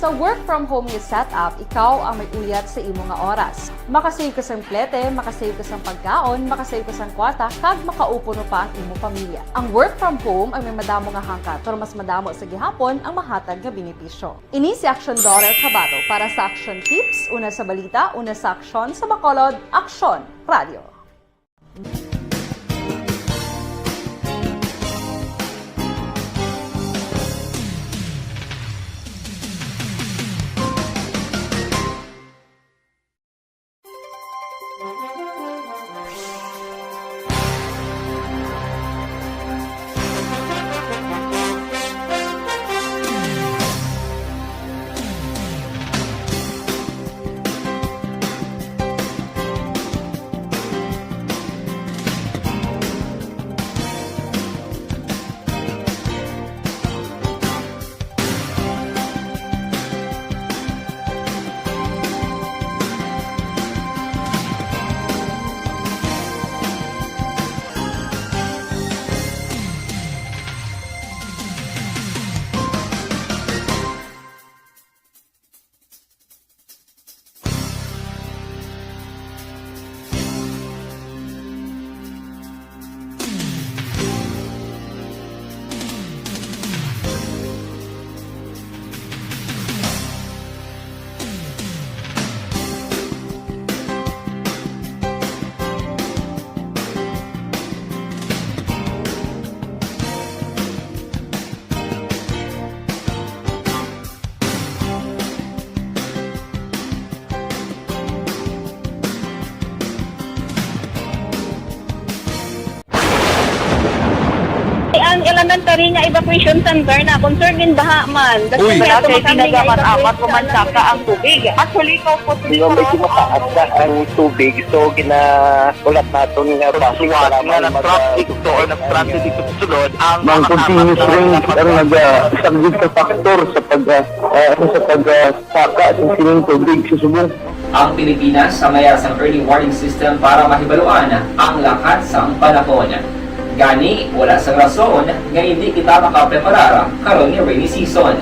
Sa work from home nga setup, ikaw ang may uyat sa imong nga oras. Makasave ka sang plete, makasave ka sang pagkaon, makasave ka sang kwata, kag makaupo no pa ang imong pamilya. Ang work from home ay may madamo nga hangkat, pero mas madamo sa gihapon ang mahatag nga benepisyo. Ini si Action Dorel Cabato para sa Action Tips, una sa balita, una sa aksyon sa Bacolod, Aksyon Radio. Ang elementary nga evacuation center na concern din baha man. Uy! Kaya tinagaman apat pumansaka ang tubig. Actually, po Di ba medyo mataas na ang tubig, so ginaulat natin nga basuhan na nag-traffic to or nag-traffic dito sa sunod ang mga continuous rain ang nag-subject sa factor sa pagsaka at sining tubig sa subong. Ang Pilipinas sa mayas ang early warning system para mahibaluan ang lakat sang panahon. Gani, wala sa rason nga hindi kita makapreparar karon ni rainy season.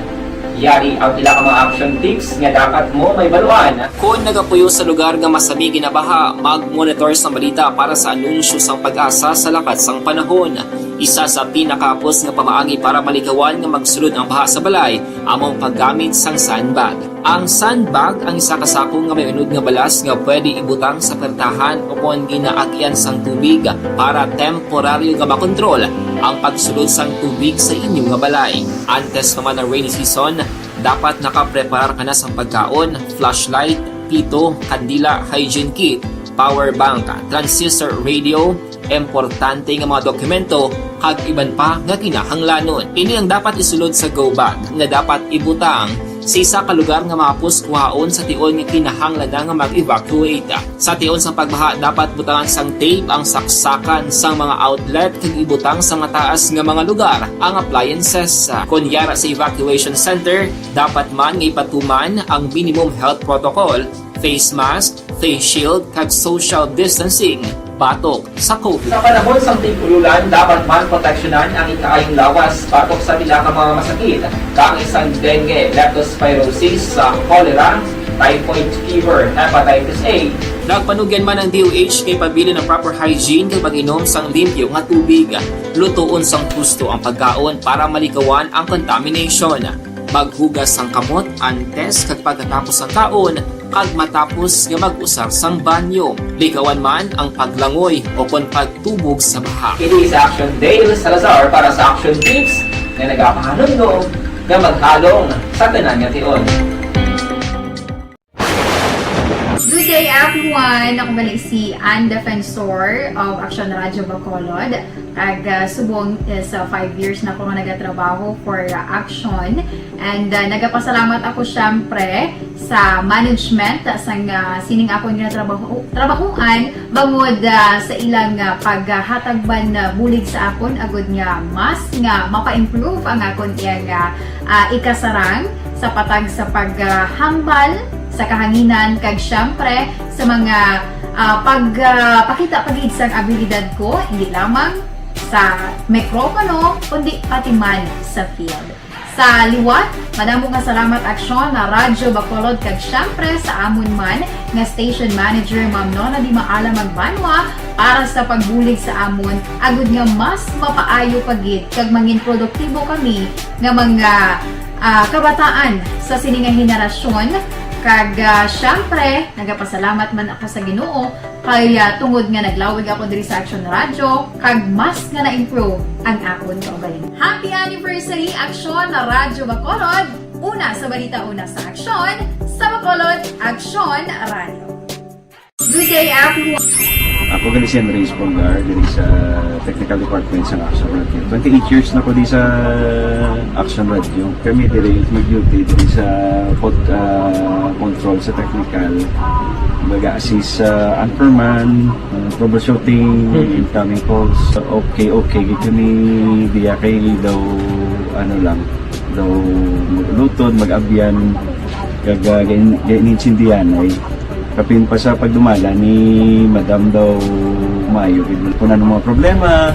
Yari ang pila ka mga action tips nga dapat mo may baluan. Kung nagapuyo sa lugar nga masabi ginabaha, mag-monitor sa balita para sa anunsyo sang pag-asa sa lakat sang panahon. Isa sa pinakapos nga pamaagi para malikawan nga magsulod ang baha sa balay, among paggamit sang sandbag. Ang sandbag ang isa kasakong nga may unod nga balas nga pwede ibutang sa pertahan upon ginaagyan sang tubig para temporaryo nga makontrol ang pagsulod sang tubig sa inyong nga balay. Antes naman ng rainy season, dapat nakapreparar ka na sang pagkaon, flashlight, pito, kandila, hygiene kit, power bank, transistor radio, importante nga mga dokumento, kag iban pa nga kinahanglanon. Ini ang dapat isulod sa go bag nga dapat ibutang sa isa ka lugar nga mapus kuhaon sa tion nga kinahanglan nga mag-evacuate. Sa tion sa pagbaha dapat butangan sang tape ang saksakan sang mga outlet kag ibutang sa nga taas nga mga lugar ang appliances. Kunyara sa evacuation center, dapat man nga ipatuman ang minimum health protocol, face mask, face shield kag social distancing batok sa COVID. Sa panahon sa tig-ululan, dapat man proteksyonan ang ikaayong lawas batok sa pila ka mga masakit, kang isang dengue, leptospirosis, cholera, typhoid fever, hepatitis A. Nagpanugyan man ang DOH kay pabili ng proper hygiene kay pag-inom sang limpyo nga tubig. Lutuon sang gusto ang pagkaon para malikawan ang contamination. Maghugas sang kamot antes kag pagkatapos ang kaon kag matapos nga mag-usar sang banyo. Likawan man ang paglangoy o kon pagtubog sa baha. It is Action Dale Salazar para sa Action Tips na nagapahanong nga maghalong sa tanan nga tion. Good day everyone! Ako balik si Ann Defensor of Action Radio Bacolod. Kag subong sa 5 years na ako nga nagatrabaho for Action. And nagapasalamat ako syempre sa management sang sining ako nga trabahuan bangod sa ilang paghatagban bulig sa akon agud nga mas nga mapa-improve ang akon iyang ikasarang sa patag sa paghambal sa kahanginan kag syempre sa mga pagpakita pagid sang abilidad ko hindi lamang sa mikropono kundi pati man sa field. Sa liwat, madamo nga salamat aksyon na Radyo Bacolod kag syempre sa amon man nga station manager Ma'am Nona Di Maala Magbanwa para sa pagbulig sa amon agud nga mas mapaayo pagid kag mangin produktibo kami nga mga kabataan sa sininga henerasyon kag syempre nagapasalamat man ako sa Ginoo kay tungod nga naglawig ako diri sa Action Radio kag mas nga na-improve ang akon kaugalingon. Happy anniversary Action na Radyo Bacolod! Una sa balita, una sa Action sa Bacolod Action Radio. Good day everyone! Ako gali si Andres Polgar, dari sa Technical Department sa Action Radio. 28 years na ko di sa Action Radio. Kami diri mag-duty diri sa control sa technical. Mag-assist sa anchorman, troubleshooting, incoming calls. Okay. Gito ni diya kay daw daw maglutod, mag-abyan, ganinsindihan ay kapin pa sa pagdumala ni Madam daw Mayo. Kung ano mga problema,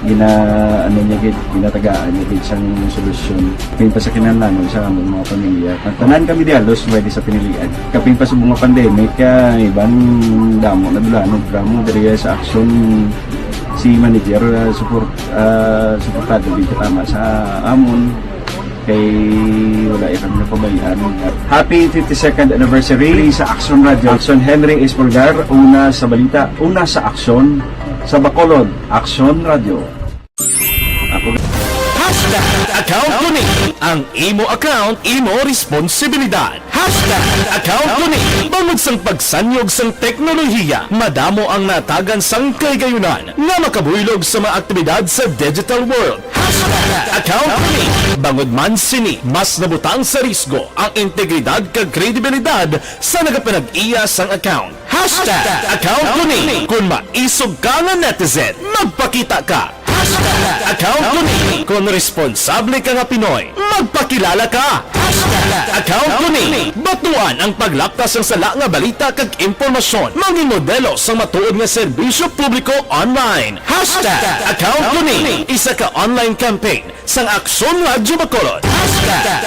ginatagaan niya gid sang solusyon. Kapin pa sa kinahanglan sa among mga pamilya. Tanan kami dialos pwede sa pinilian. Kapin pa sa mga pandemic, iban damo na dulanog dramo diri sa action si manager suportado dito tama sa amon kay wala kami na pabayaan. Happy 52nd anniversary sa Action Radio. Action Henry Espolgar, una sa balita, una sa aksyon sa Bacolod, Action Radio. Ako Account ko ni ang imo account, imo responsibilidad. Account ko ni bangod sang pagsanyog sang teknolohiya, madamo ang natagan sang kaygayunan nga makabuylog sa mga aktibidad sa digital world. Account ko ni bangod man sini mas nabutang sa risgo ang integridad kag kredibilidad sa nagapanag-iya sang account. Account ko ni kung maisog ka nga netizen, magpakita ka. Account ko ni kung responsable ka nga Pinoy, magpakilala ka. Account ko ni batuan ang paglaptas ng sala nga balita kag impormasyon, maging modelo sa matuod nga serbisyo publiko online. Account ko ni isa ka online campaign sang Aksyon Radyo Bacolod.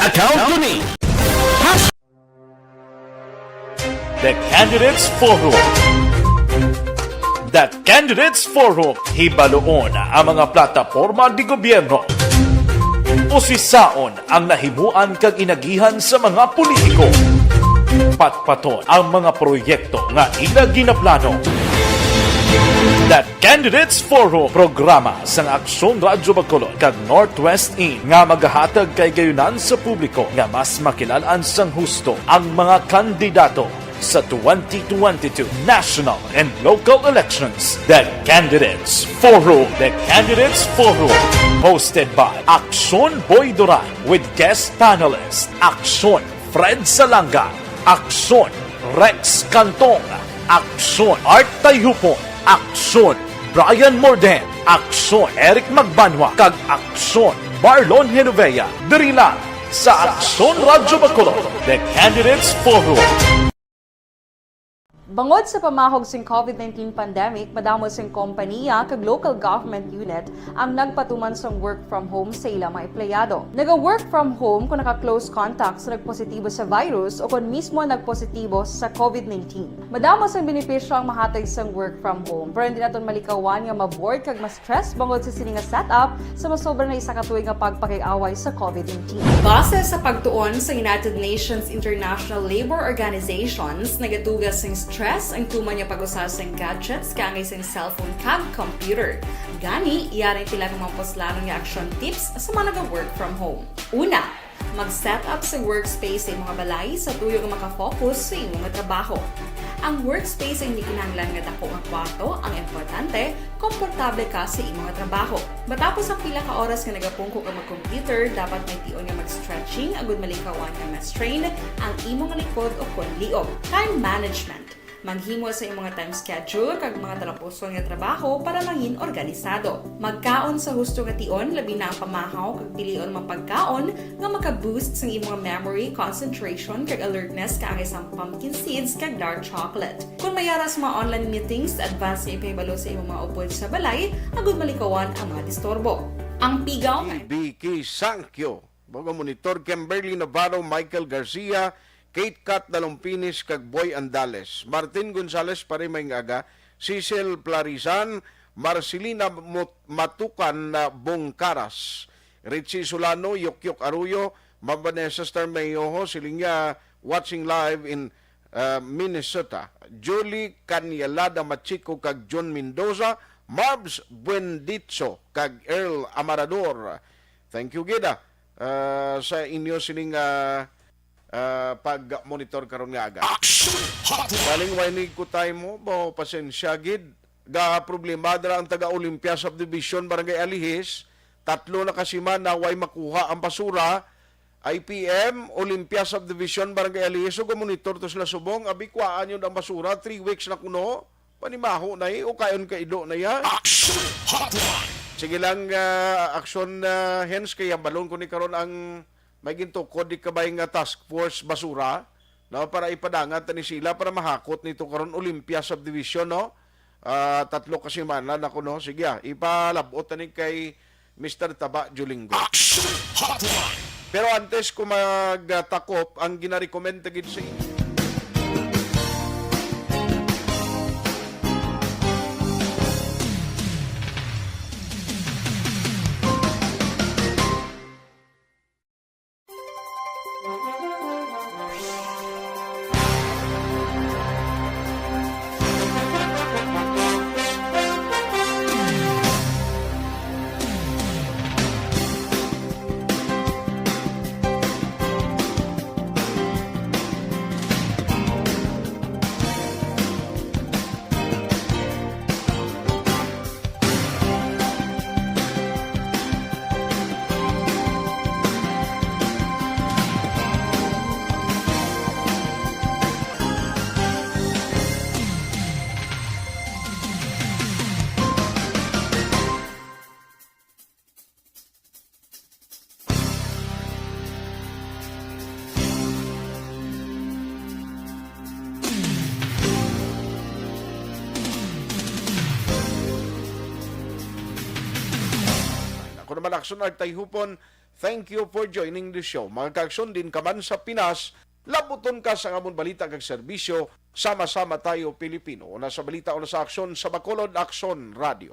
Account ko ni The Candidates Forum. The Candidates Forum, hibaloon ang mga plataporma di gobyerno. Usisaon ang nahimuan kag inagihan sa mga politiko. Patpaton ang mga proyekto nga ila ginaplano. The Candidates Forum, programa sang Aksyon Radyo Bacolod kag Northwest In nga magahatag kay gayunan sa publiko nga mas makilalaan sang husto ang mga kandidato sa 2022 national and local elections. The Candidates Forum. The Candidates Forum. Hosted by Aksyon Boy Duran with guest panelists Aksyon Fred Salanga, Aksyon Rex Cantong, Aksyon Art Tayupon, Aksyon Brian Morden, Aksyon Eric Magbanwa, kag Aksyon Marlon Genovea. Diri lang sa Aksyon Radyo Bacolod. The Candidates Forum. Bangod sa pamahog sing COVID-19 pandemic, madamo sing kompanya kag local government unit ang nagpatuman sang work from home sa ilang mga empleyado. Naga-work from home kung naka-close contact sa nagpositibo sa virus o kung mismo nagpositibo sa COVID-19. Madamo sang benepisyo ang mahatag sang work from home, pero hindi naton malikawan nga ma-bored kag ma-stress bangod sa sining nga setup sa masobra na isa ka tuig nga pagpakiaway sa COVID-19. Base sa pagtuon sa United Nations International Labor Organizations, nagatugas sing stress ang tuman niya pag-usas ng gadgets kangay sa cellphone kag computer. Gani, iyarin tila ng mga poslanong nga action tips sa mga nag-work from home. Una, mag-set up sa workspace sa imong balay sa tuyo nga makafocus sa imong trabaho. Ang workspace ay hindi kinahanglan nga dako nga kwarto, ang importante, komportable ka sa imong trabaho. Matapos ang pila ka oras nga nagapungko ka mag-computer, dapat may tion nga mag-stretching agud malikawan nga ma-strain ang imong likod o konliog. Time management. Maghimo sa imong time schedule kag mga talapuson nga trabaho para mangin organisado. Magkaon sa husto nga tion, labi na ang pamahaw kag pilion mang pagkaon nga maka-boost sa imong memory, concentration kag alertness kaangay sa pumpkin seeds kag dark chocolate. Kung mayara sa mga online meetings, advance nga ipahibalo sa imong mga upod sa balay, agud malikawan ang mga disturbo. Ang pigaw Vicky Sankyo, Boga Monitor Kimberly Navarro, Michael Garcia, Kate Cat Dalompinis kag Boy Andales, Martin Gonzales pare may ngaga, Cecil Plarisan, Marcelina Matukan na Bongkaras, Richie Solano, Yokyok Arroyo, Mabanesa Star Mayoho, silinga watching live in Minnesota, Julie Canyalada Machiko kag John Mendoza, Marbs Buenditso kag Earl Amarador. Thank you gida sa inyo siling pag-monitor karon nga aga. Galing wainig ko tayo mo, bo pasensya gid. Ga problema dara ang taga-Olympia Subdivision Barangay Alihis, 3 na kasiman na way makuha ang basura. IPM Olympia Subdivision Barangay Alihis, so monitor to sila subong, abi kuhaan yun ang basura, 3 weeks na kuno, panimaho na o kayon ka ido na ya. Sige lang, action hens, kaya balon ko ni karon ang may gintukod di kabay nga task force basura, no, para ipadangat ni sila para mahakot nito karon Olympia Subdivision, no. 3 kasi man na kuno, sige ipalabot ni kay Mr. Taba Julinggo. Pero antes ko magtakop, ang gina-recommend gid sa inyo, ako naman aksyon at tayhupon, thank you for joining the show. Mga kaaksyon din ka man sa Pinas, labuton ka sa amon balita kag serbisyo, sama-sama tayo Pilipino. Una sa balita, una sa aksyon sa Bacolod Aksyon Radio.